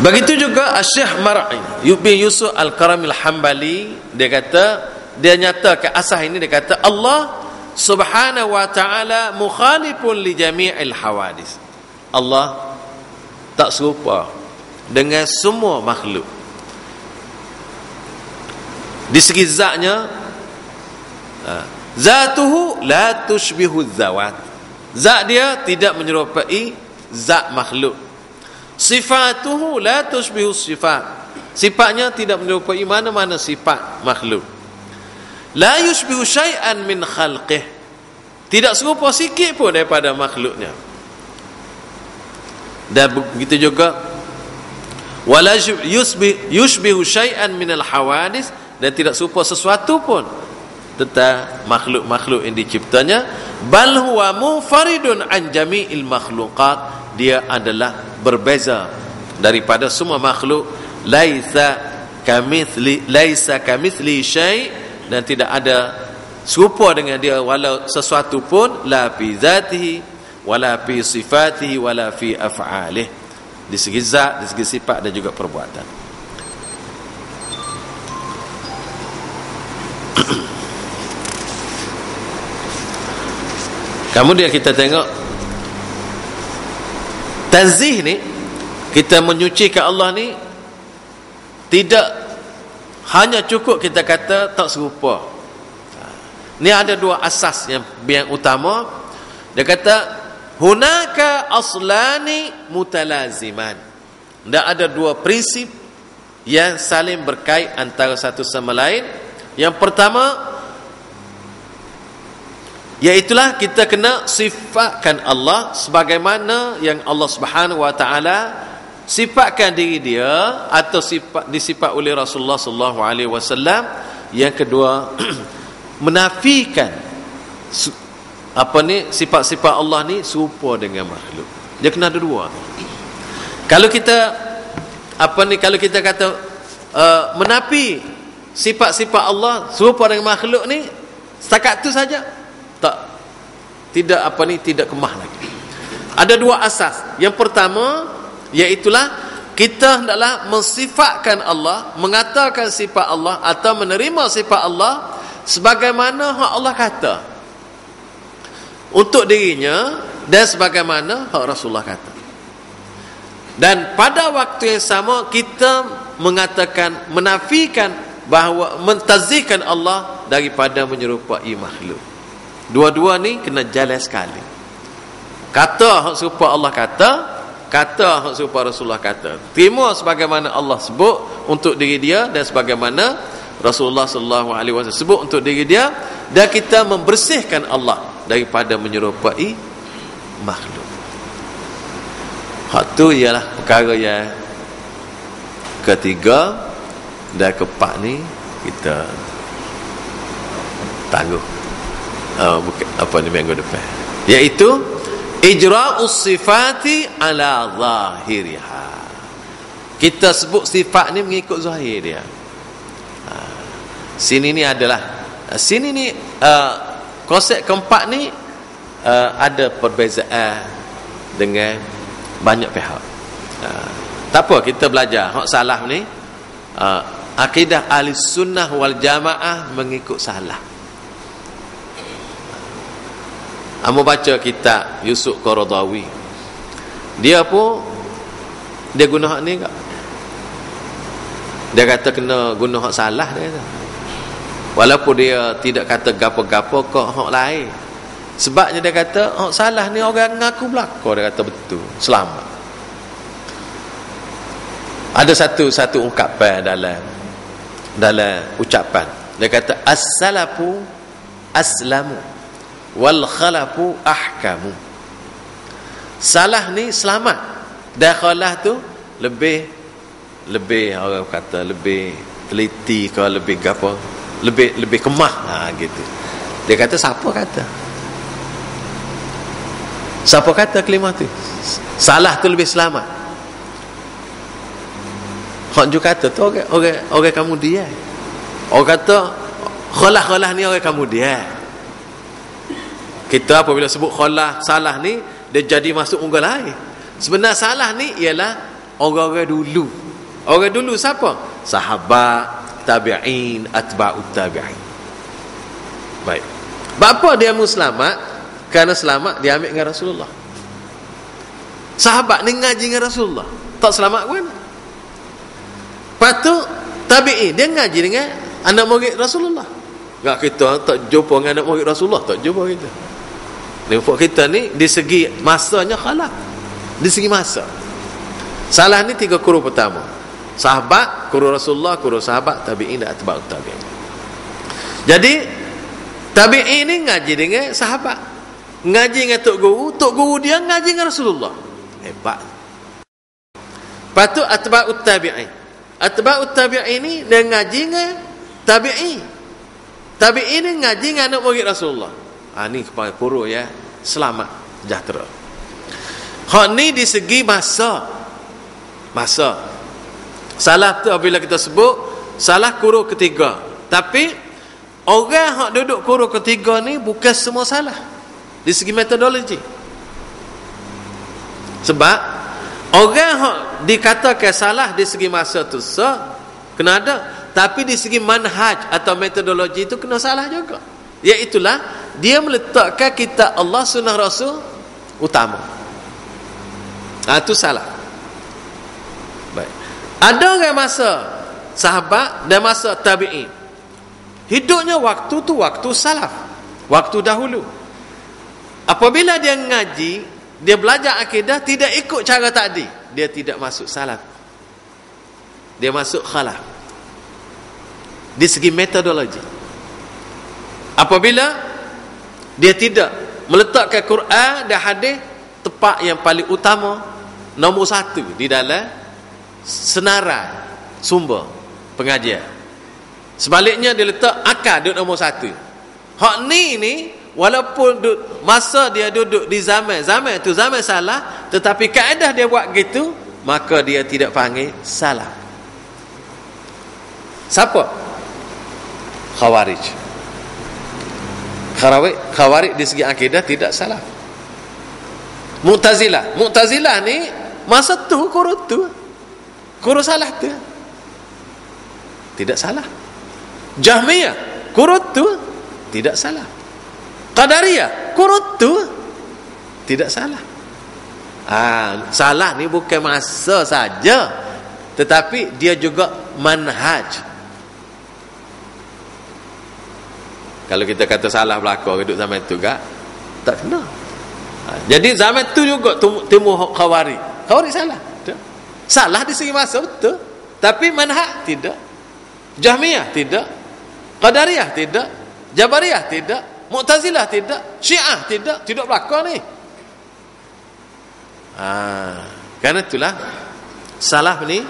Begitu juga Syekh Mar'i bin Yusuf Al-Karamil Hambali, dia kata, dia nyatakan asas ini, dia kata Allah Subhanahu wa ta'ala mukhalifun li jami'il hawadis. Allah tak serupa dengan semua makhluk. Di segi zatnya, zatuhu la tushbihu zawat, zat dia tidak menyerupai zat makhluk. Sifatuhu la tushbihu sifat, sifatnya tidak menyerupai mana-mana sifat makhluk. La yushbihu syai'an min khalqih, tidak serupa sikit pun daripada makhluknya. Dan begitu juga wala yushbihu syai'an min al-hawadis, dan tidak serupa sesuatu pun tentang makhluk-makhluk yang diciptanya. Bal huwa munfaridun an jami'il makhluqat, dia adalah berbeza daripada semua makhluk. Laisa kamithli syai', dan tidak ada serupa dengan dia walau sesuatu pun, la fi zatihi wala fi sifatihi wala fi af'alih, di segi zat, di segi sifat dan juga perbuatan. Kemudian kita tengok tanzih ni, kita menyucikan Allah ni tidak hanya cukup kita kata tak serupa. Ni ada dua asas yang utama. Dia kata hunaka aslani mutalaziman, dan ada dua prinsip yang saling berkait antara satu sama lain. Yang pertama, iaitulah kita kena sifatkan Allah sebagaimana yang Allah Subhanahu wa ta'ala sifatkan diri dia atau disifat oleh Rasulullah sallallahu alaihi wasallam. Yang kedua, menafikan sifat-sifat Allah ni serupa dengan makhluk. Dia kena ada dua. Kalau kita kalau kita kata menafi sifat-sifat Allah serupa dengan makhluk ni, setakat tu saja tidak kemah lagi. Ada dua asas. Yang pertama, iaitulah kita hendaklah mensifatkan Allah, mengatakan sifat Allah atau menerima sifat Allah sebagaimana hak Allah kata untuk dirinya, dan sebagaimana hak Rasulullah kata. Dan pada waktu yang sama kita mengatakan, menafikan bahawa mentazihkan Allah daripada menyerupai makhluk. Dua-dua ni kena jalan sekali. Kata hak serupa Allah kata hak serupa Rasulullah kata. Terima sebagaimana Allah sebut untuk diri dia, dan sebagaimana Rasulullah sallallahu alaihi wasallam sebut untuk diri dia, dan kita membersihkan Allah daripada menyerupai makhluk. Hak tu ialah perkara yang ketiga, dan keempat ni kita tangguh minggu depan, iaitu ijra'us sifati ala zahiriha. Kita sebut sifat ni mengikut zahir dia. Sini ni konsep keempat ni ada perbezaan dengan banyak pihak. Tak apa, kita belajar hak salah ni. Akidah ahli sunnah wal jamaah mengikut salah. Amo baca kitab Yusuf Qaradawi, dia pun dia guna hak ni tak? Dia kata kena guna hak salah dia kata. Walaupun dia tidak kata gapo-gapo kok hak lain. Sebabnya dia kata hak salah ni orang ngaku belaka, dia kata betul, selamat. Ada satu ungkapan dalam ucapan. Dia kata as-salafu aslamu wal khalafu ahkamu. Salah ni selamat, dan khalah tu lebih orang kata lebih teliti ke, lebih gapo, lebih kemah gitu. Dia kata siapa kata kalimah tu salah tu lebih selamat? Hak juga kata tu orang kamu dia. Orang kata khalah ni orang kamu dia. Kita apabila sebut khalah salah ni, dia jadi masuk unggal lain. Sebenarnya salah ni ialah orang-orang dulu. Orang dulu siapa? Sahabat, tabi'in, atba'ut tabi'in. Baik. Bapa dia selamat? Kerana selamat dia ambil dengan Rasulullah. Sahabat ni ngaji dengan Rasulullah, tak selamat pun. Lepas tu tabi'in dia ngaji dengan anak murid Rasulullah. Tak, kita tak jumpa dengan anak murid Rasulullah, tak jumpa kita. Nampak kita ni di segi masanya khalaf. Di segi masa. Salah ni 3 kuru pertama. Sahabat, kuru Rasulullah, kuru sahabat, tabi'in dan atba'ut tabi'in. Jadi tabi'in ni ngaji dengan sahabat. Ngaji dengan tok guru dia ngaji dengan Rasulullah. Hebat. Lepas tu atba'ut tabi'in. Atba'ut tabi'in ni dia ngaji dengan tabi'in. Tabi'in ni ngaji dengan anak murid Rasulullah. Ni kepada kuru ya, selamat, sejahtera. Hak ni di segi masa. Salah tu apabila kita sebut salah kuru ketiga. Tapi orang hak duduk kuru ketiga ni bukan semua salah di segi metodologi. Sebab orang hak dikatakan salah di segi masa tu kena ada, tapi di segi manhaj atau metodologi itu kena salah juga. Iaitulah dia meletakkan kitab Allah sunnah Rasul utama. Itu salah. Baik. Ada orang masa sahabat dan masa tabi'in, hidupnya waktu tu waktu salaf, waktu dahulu. Apabila dia ngaji, dia belajar akidah tidak ikut cara tadi, dia tidak masuk salaf, dia masuk khalaf di segi metodologi. Apabila dia tidak meletakkan Quran dan hadis tepat yang paling utama, nombor 1 di dalam senarai sumber pengajian. Sebaliknya dia letak akal duduk nombor 1. Hak ni walaupun masa dia duduk di zaman tu zaman salah, tetapi kaedah dia buat gitu, maka dia tidak panggil salah. Siapa? Khawarij. Khawarij di segi akidah tidak salah. Mu'tazilah ni masa tu kuru salah tu tidak salah. Jahmiyah kurut tu tidak salah. Qadariyah kurut tu tidak salah. Salah ni bukan masa saja, tetapi dia juga manhaj. Kalau kita kata salah belaka hidup zaman tu tak kena. Jadi zaman tu juga timbul Khawarij. Khawarij salah. Salah di segi masa betul, tapi manhaj tidak. Jahmiyah tidak, Qadariyah tidak, Jabariyah tidak, Mu'tazilah tidak, Syiah tidak belaka ni. Karena itulah salah ni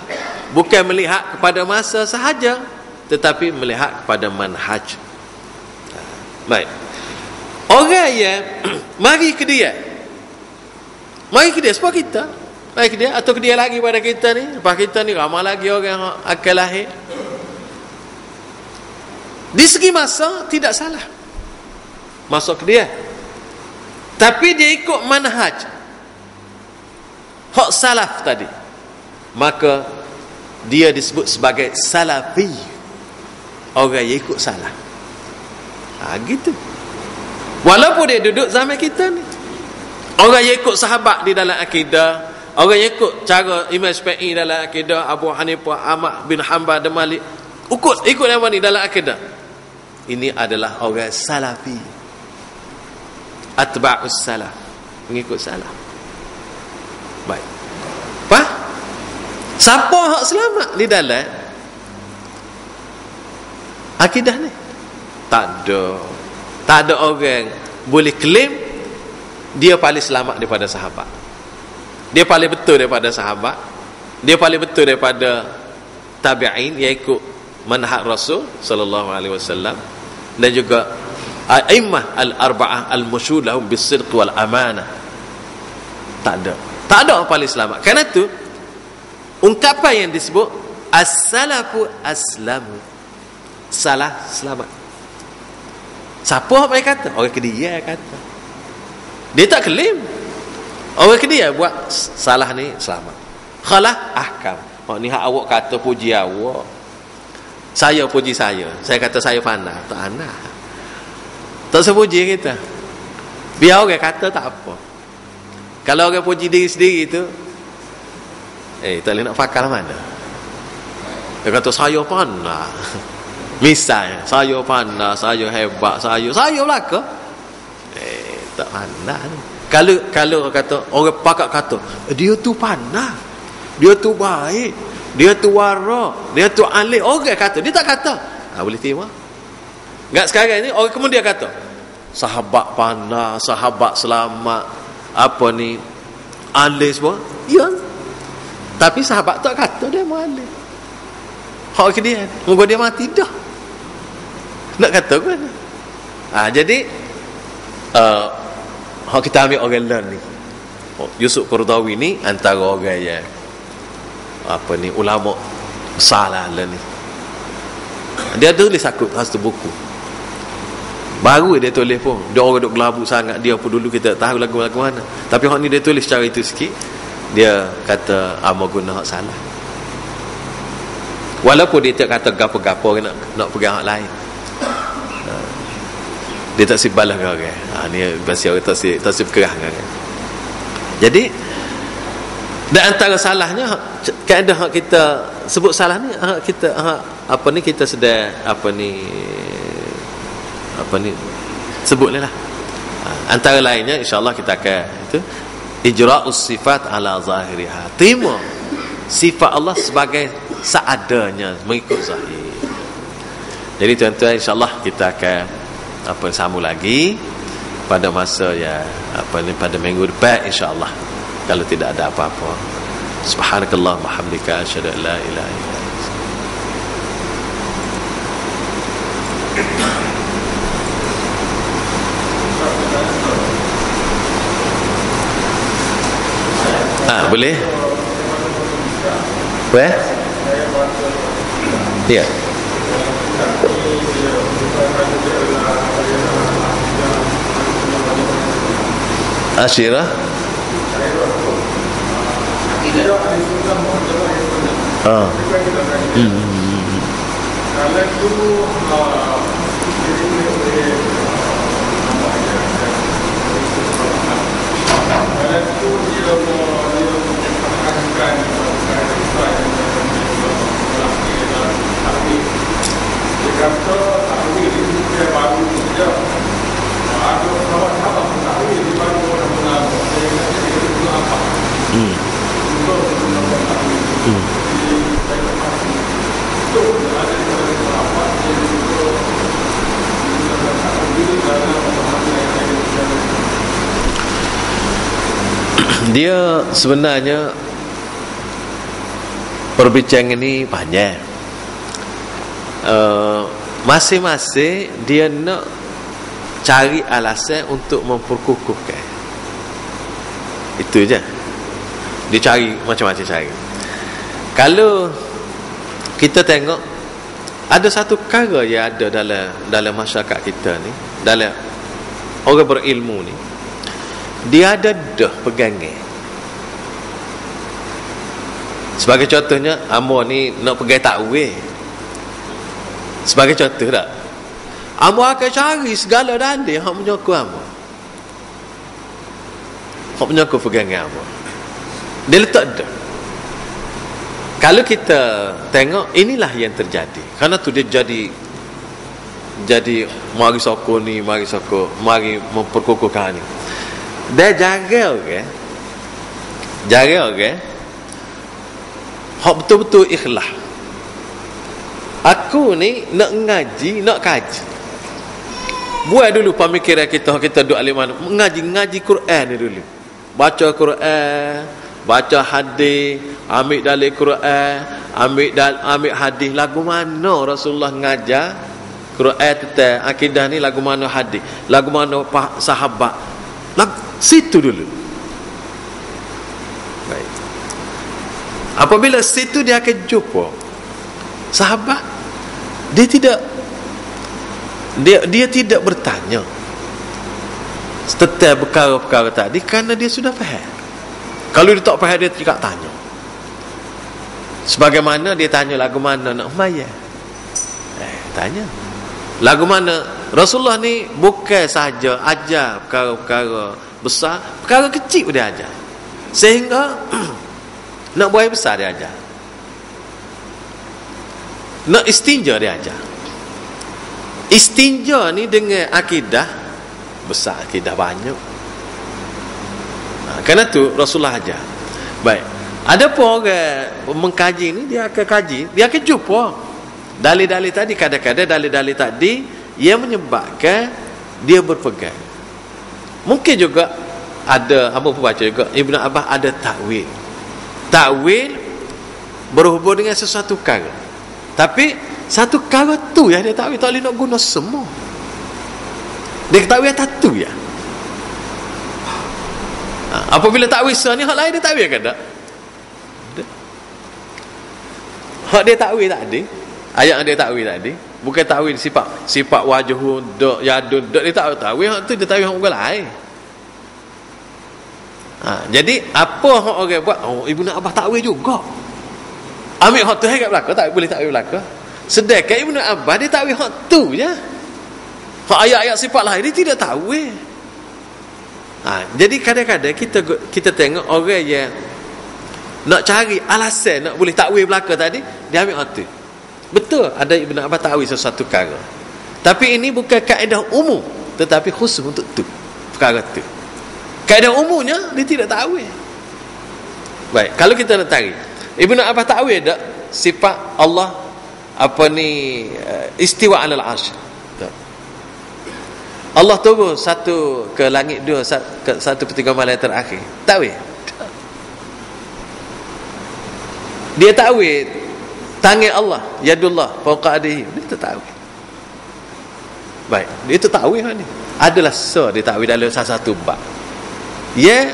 bukan melihat kepada masa sahaja, tetapi melihat kepada manhaj. Baik. Orang yang mari ke dia sebab kita mari ke dia, atau ke dia lagi pada kita ni, lepas kita ni ramai lagi orang akan lahir. Di segi masa tidak salah masuk ke dia, tapi dia ikut manhaj hak salaf tadi, maka dia disebut sebagai salafi, orang yang ikut salaf. Gitu. Walaupun dia duduk zaman kita ni, orang yang ikut sahabat di dalam akidah, orang yang ikut cara Imam Syafi'i dalam akidah, Abu Hanifah, Ahmad bin Hanbal dan Malik, ikut yang ni dalam akidah. Ini adalah orang salafi, atba'us salaf, mengikut salaf. Baik. Siapa hak selamat di dalam akidah ni? Tak ada orang boleh claim dia paling selamat daripada sahabat, dia paling betul daripada sahabat, dia paling betul daripada tabi'in yang ikut manhaj Rasul sallallahu alaihi wasallam, dan juga a'immah al-arba'ah al-masyhur lahum bis-sidq wal amanah. Tak ada orang paling selamat. Karena itu ungkapan yang disebut as-salafu aslamu, salah selamat. Siapa mereka kata? Orang Kedia kata. Dia tak klaim. Orang Kedia buat salah ni selamat. Khalah ahkam. Ni hak awak kata puji awak. Saya puji saya. Saya kata saya pandai. Tak anak. Tak sepuji kita. Biar orang kata tak apa. Kalau orang puji diri sendiri tu, tak boleh nak fakal mana. Dia kata saya pandai. Misalnya, saya pandai, saya hebat, saya belaka. Tak pandai. Kalau orang kata, orang pakak kata, dia tu pandai, dia tu baik, dia tu wara, dia tu alim. Orang kata, dia tak kata. Boleh terima. Enggak sekarang ni orang kemudian kata, sahabat pandai, sahabat selamat, apa ni, alim semua. Ya. Tapi sahabat tak kata dia mau alim. Hak ke dia, moga dia mati dah. Nak kata ke mana? Jadi hak kita ambil orang lain ni. Yusuf Qaradawi ni antara orang yang apa ni, ulama besar lah ni. Dia tulis satu buku. Baru dia tulis pun. Dia orang duk gelabuk sangat. Dia pun dulu kita tak tahu lagu-lagu mana. Tapi hak ni dia tulis cara itu sikit. Dia kata amal guna hak salah. Walaupun dia tak kata gapo-gapo nak pegang hak lain. Dia tak sibalah ke orang. Ni bahasa orang tak kerah kan. Jadi dan antara salahnya kaedah hak kita sebut salah ni, kita kita sedang sebutlah lah. Antara lainnya insya-Allah kita akan itu ijra'us sifat ala zahiriha. Terima sifat Allah sebagai seadanya mengikut zahir. Jadi tuan-tuan insya-Allah kita akan sambung lagi pada masa pada minggu depan insya-Allah, kalau tidak ada apa-apa. Subhanakallahumma hamdika asyhadu an la ilaha illa anta. Boleh? Ya. Asyirah. Dia sebenarnya perbincangan ini panjang. Masing-masing dia nak cari alasan untuk memperkukuhkan. Itu je. Dia cari macam-macam cari. Kalau kita tengok ada satu perkara yang ada dalam masyarakat kita ni, dalam orang berilmu ni, dia ada dah pegangan. Sebagai contohnya, amo ni nak pegang takwil. Sebagai contoh tak? Amo akan cari segala dalil hak menyokong amo. Hak menyokong pegangan amo. Dia letak dah. Kalau kita tengok, inilah yang terjadi. Kerana tu dia jadi mari sokong ni, mari memperkukuhkan ni. Dia jaga hak betul-betul ikhlas. Aku ni nak ngaji, nak kaji. Buat dulu pemikiran kita duk alim mana, ngaji Quran ni dulu. Baca Quran, baca hadis, ambil dalil Quran, ambil hadis. Lagu mana Rasulullah ngajar Quran tentang akidah ni, lagu mana hadis, lagu mana sahabat. Situ dulu. Baik. Apabila situ dia akan jumpa sahabat, dia tidak bertanya tentang perkara-perkara tadi kerana dia sudah faham. Kalau dia tak faham, dia tidak tanya. Sebagaimana dia tanya lagu mana nak sembahyang. Tanya lagu mana. Rasulullah ni bukan sahaja ajar perkara-perkara besar, perkara kecil pun dia ajar. Sehingga nak buat besar dia ajar, nak istinja dia ajar. Istinja ni dengan akidah besar, akidah banyak. Kerana tu Rasulullah ajar. Baik, ada pun orang mengkaji ni, dia akan kaji, dia akan jumpa dalil-dalil tadi. Kadang-kadang dalil-dalil tadi yang menyebabkan dia berpegang. Mungkin juga ada, apa pun baca juga, Ibn Abbas ada takwil. Takwil berhubung dengan sesuatu perkara, tapi satu perkara tu yang dia takwil, tak boleh nak guna semua. Dia takwil atas tu ya. Apabila takwil ni hak lain dia takwil ke tak? Hak dia takwil tadi, ayat yang dia takwil tadi, bukan takwil sifat wajhu dak yadun dak, dia tak takwil hak tu, dia takwil hak orang lain. Jadi apa hak orang buat, Ibnu Abbas takwil juga. Ambil hak tu kat belakang, tak boleh takwil belakang. Sedangkan Ibnu Abbas dia takwil hak tu je. Hak ayat-ayat sifat lain dia tidak takwil. Jadi kadang-kadang kita tengok orang yang nak cari alasan nak boleh takwil belaka tadi, dia ambil hati. Betul ada Ibn Abbas takwil sesuatu perkara, tapi ini bukan kaedah umum, tetapi khusus untuk tu perkara tu. Kaedah umumnya dia tidak takwil. Baik, kalau kita nak tarik Ibn Abbas takwil tak sifat Allah istiwa alal arsh. Allah turun satu ke langit dua, ke satu ketiga malam terakhir. Takwil. Dia takwil tangan Allah, yadullah fauqa adihi. Dia tak takwil. Baik, dia tu takwil ni. Adalah dia takwil dalam salah satu bab. Ya,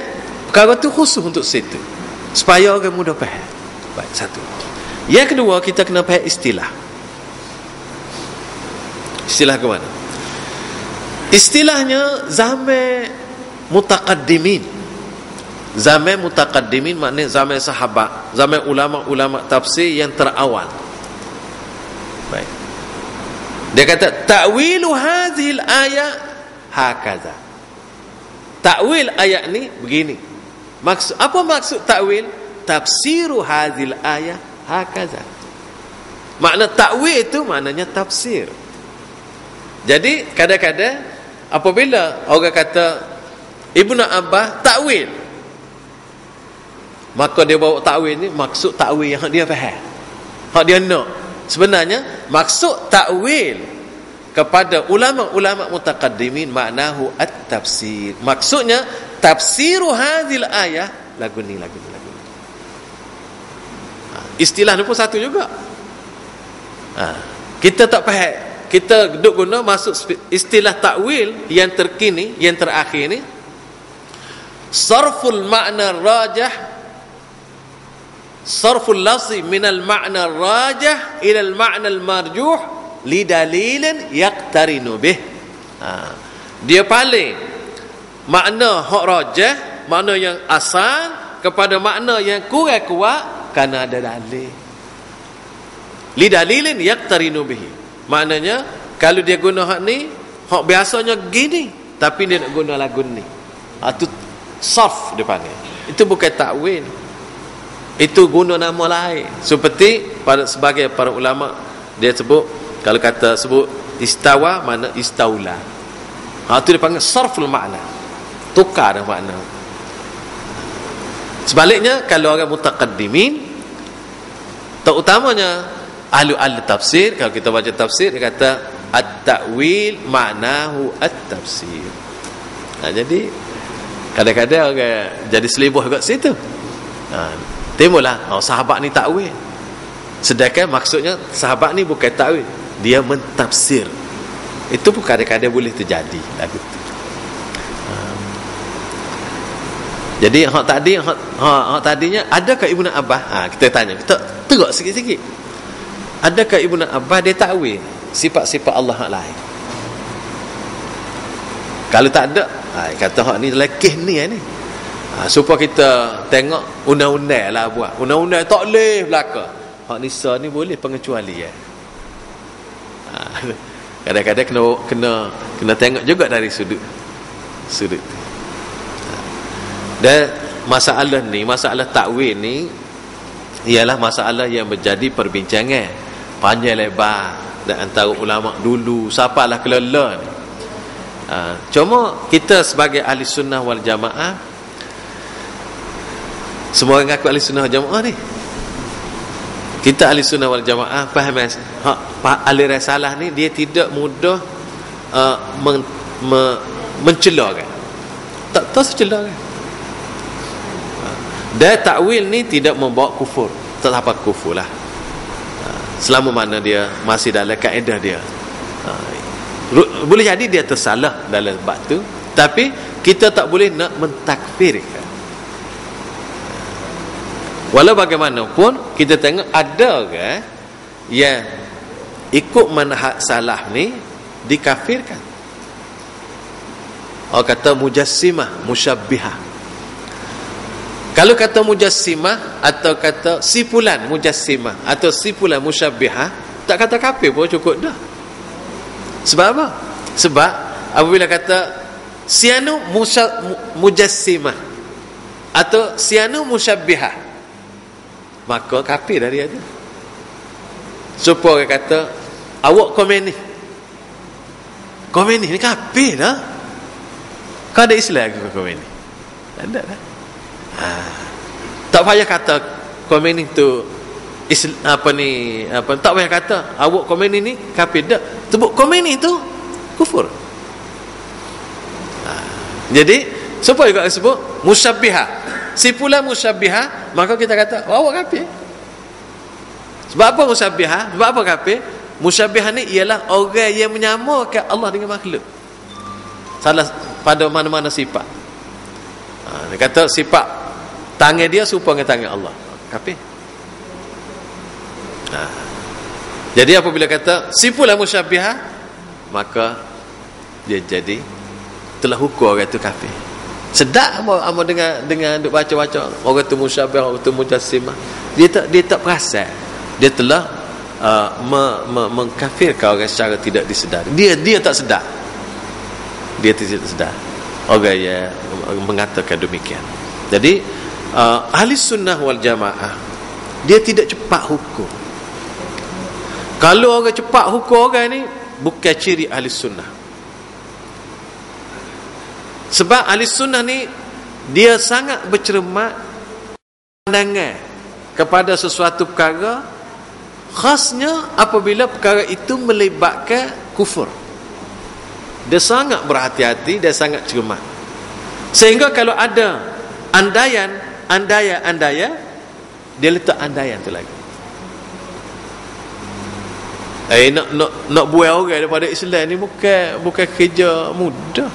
perkara tu khusus untuk situ, supaya orang mudah faham. Baik, satu. Yang kedua, kita kena faham istilah. Istilah ke mana? Istilahnya zaman mutaqaddimin. Zaman mutaqaddimin maknanya zaman sahabat, zaman ulama-ulama tafsir yang terawal. Baik. Dia kata ta'wilu hadhil ayat hakaza. Takwil ayat ni begini. Apa maksud takwil? Tafsiru hadhil ayat hakaza. Makna takwil itu maknanya tafsir. Jadi kadang-kadang apabila orang kata Ibnu Abbas takwil, maka dia bawa takwil ni maksud takwil yang dia faham, hak dia nak. Sebenarnya maksud takwil kepada ulama-ulama mutaqaddimin maknahu at-tafsir. Maksudnya tafsiru hadhil ayah lagu ni. Istilah ni pun satu juga. Kita tak faham, kita duduk guna masuk istilah takwil yang terkini, yang terakhir ni, sarful ma'na rajah, sarful lafzi minal ma'na rajah ilal ma'na al-marjuh li dalilin yaqtarinu bih. Dia paling makna hak rajah, makna yang asal kepada makna yang kurang kuat kerana ada dalil. Li dalilin yaqtarinu bihi. Maknanya kalau dia guna hak ni, hak biasanya gini, tapi dia nak guna lagu ni. Itu sarf dia panggil. Itu bukan takwil. Itu guna nama lain. Seperti sebagai para ulama dia sebut, kalau kata sebut istawa, mana istaula. Itu dia panggil sarful makna. Tukar dah makna. Sebaliknya kalau orang mutaqaddimin, terutamanya ahli tafsir, kalau kita baca tafsir dia kata at-ta'wil ma'nahu at-tafsir. Jadi kadang-kadang orang jadi selibuh kat situ. Timbullah sahabat ni takwil, sedangkan maksudnya sahabat ni bukan takwil, dia mentafsir. Itu pun kadang-kadang boleh terjadi lagu tu. Jadi hak tadinya adakah Ibnu Abbas? Kita tanya, kita teruk sikit-sikit. Adakah Ibnu Abbas dia takwil sifat-sifat Allah hak lain? Kalau tak ada, kata hak ni lekeh ni. Supaya kita tengok undang-undang lah buat. Undang-undang tak boleh belaka. Hak nisa ni boleh pengecualian. Kadang-kadang kena tengok juga dari sudut. Dan masalah takwil ni ialah masalah yang menjadi perbincangan panjang lebar dan antara ulama dulu sampailah kelala ni. Cuma kita sebagai ahli sunnah wal jamaah, semua orang ngaku ahli sunnah wal jamaah ni, kita ahli sunnah wal jamaah faham aliran salah ni dia tidak mudah mencelakan, tak secelakan. Dan takwil ni tidak membawa kufur, tak apa kufur lah, selama mana dia masih dalam kaedah dia. Boleh jadi dia tersalah dalam bab tu, tapi kita tak boleh nak mentakfirkan. Walau bagaimanapun kita tengok ada ke yang ikut manhaj salaf ni dikafirkan. Orang kata mujassimah, musyabbihah. Kalau kata mujassimah atau kata sipulan mujassimah atau sipulan musyabbihah, tak kata kafir pun cukup dah. Sebab apa? Sebab apabila kata sianu mujassimah atau sianu musyabbihah, maka kafir dari itu. Supaya kata awak komen ni kafir dah. Kau ada Islam ke komen ni? Tak ada dah. Tak payah kata komen ni tu tak payah kata awak komen ni kafir dah. Sebut komen ni tu kufur. Jadi supaya juga sebut musyabbihah, sipulan musyabbihah, maka kita kata awak kafir. Sebab apa musyabbihah? Sebab apa kafir? Musyabbihah ni ialah orang yang menyamakan Allah dengan makhluk, salah pada mana-mana sifat. Dia kata sifat tangan dia serupa dengan tangan Allah, kafir. Jadi apabila kata sipulan musyabbihah, maka dia jadi telah hukum orang itu kafir. Sedap amo dengan duk baca-baca orang tu musyabbih, orang tu mujassimah, dia tak perasan dia telah mengkafirkan orang secara tidak disedari. Dia tak sedar, dia tidak sedar orang yang mengatakan demikian. Jadi ahli sunnah wal jamaah dia tidak cepat hukum. Kalau orang cepat hukum orang ni bukan ciri ahli sunnah. Sebab ahli sunnah ni dia sangat bercermat pandangan kepada sesuatu perkara, khasnya apabila perkara itu melibatkan kufur. Dia sangat berhati-hati, dia sangat cermat, sehingga kalau ada andaian dia letak andaian tu lagi. Nak buat orang daripada Islam ni bukan kerja mudah.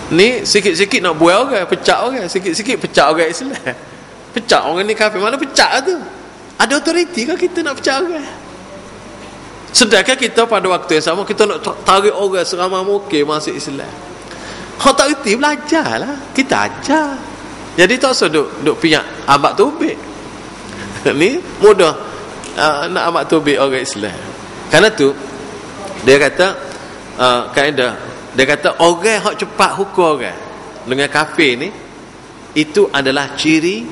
Ni sikit-sikit nak buat orang, pecah orang, sikit-sikit pecah orang Islam. Pecah orang ni kafir, mana pecah tu? Ada autoriti ke kita nak pecah orang? Sedangkan kita pada waktu yang sama kita nak tarik orang seramai mungkin masuk Islam. Hak tak reti belajarlah, kita ajar. Jadi tak usah duk piak abad tubik. Ni mudah nak amat tubik orang Islam. Karena tu dia kata kaedah, dia kata orang hak cepat hukum orang dengan kafir ni, itu adalah ciri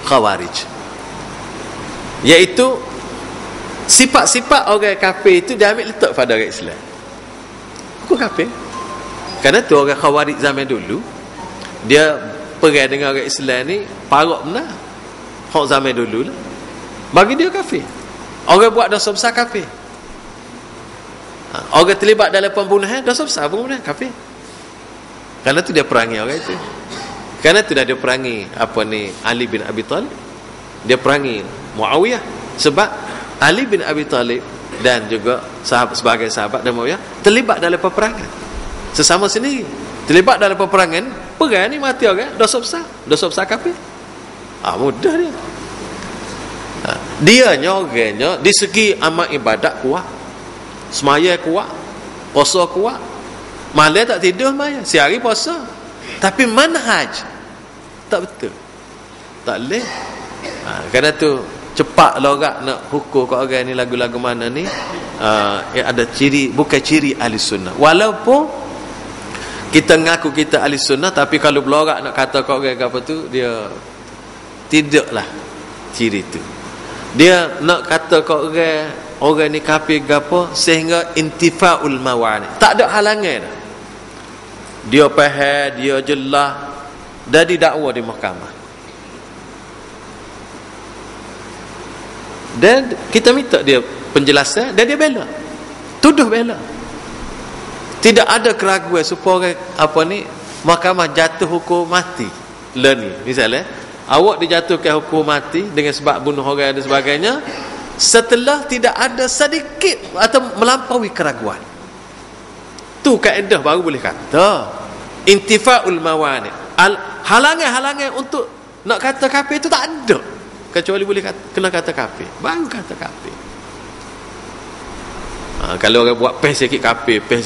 khawarij, iaitu sifat-sifat orang kafir itu dia ambil letak pada orang Islam. Hukum kafir. Karena tu orang khawarij zaman dulu dia pergi dengan orang Islam ni parok benar. Hak zaman dulu lah, bagi dia kafir. Orang buat dosa besar kafir. Orang terlibat dalam pembunuhan, dosa besar pembunuhan, kafir. Karena tu dia perangi orang itu. Karena tu dia perangi Ali bin Abi Talib, dia perangi Muawiyah. Sebab Ali bin Abi Talib dan juga sebagai sahabat dan Muawiyah terlibat dalam peperangan sesama sendiri, terlibat dalam peperangan, perang ni mati orang, dosa besar kafir. Mudah dia. Dianya orangnya di segi amal ibadat kuat, semaya kuat, puasa kuat, malam tak tidur maya, sehari puasa, tapi manhaj Tak betul. Tak boleh. Kerana tu cepat lorak nak hukum kat orang ni lagu-lagu mana ni, ada ciri, bukan ciri ahli sunnah. Walaupun kita ngaku kita ahli sunnah, tapi kalau belorak nak kata kat orang apa tu, dia tidaklah ciri tu. Dia nak kata kat orang ni kafir ke apa, sehingga intifaul mawani, tak ada halangan dah. Dia faham, dia jelas, dah didakwa di mahkamah. Dan kita minta dia penjelasan, dan dia bela, tuduh bela. Tidak ada keraguan supaya apa ni, mahkamah jatuh hukum mati. Ni misalnya awak dijatuhkan hukum mati dengan sebab bunuh orang dan sebagainya, setelah tidak ada sedikit atau melampaui keraguan. Tu kaedah baru boleh kata intifaul mawani. Halangan-halangan untuk nak kata kafir itu tak ada, kecuali boleh kena kata kafir, baru kata kafir. Kalau orang buat pes sikit kafir, tu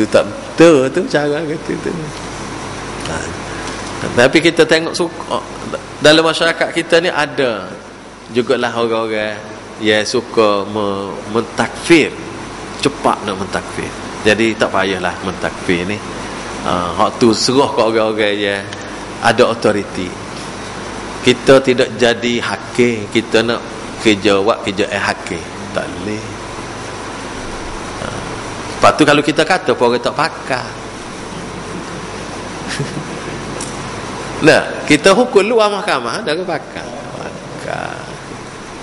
tak betul tu cara kata tu. Tapi kita tengok dalam masyarakat kita ni ada jugalah orang-orang yang suka mentakfir, cepat nak mentakfir. Jadi tak payahlah mentakfir ni. Hak tu serah kat orang-orang yang ada autoriti. Kita tidak jadi hakim, kita nak kerja hakim, tak boleh. Lepas tu kalau kita kata pun orang tak pakar. Nah, kita hukum luar mahkamah dah pakar.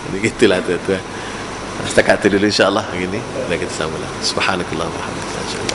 Jadi gitulah tu. Setakat tu dulu insya-Allah hari ni. Dan kita sambunglah. Subhanakallahumma wa bihamdika.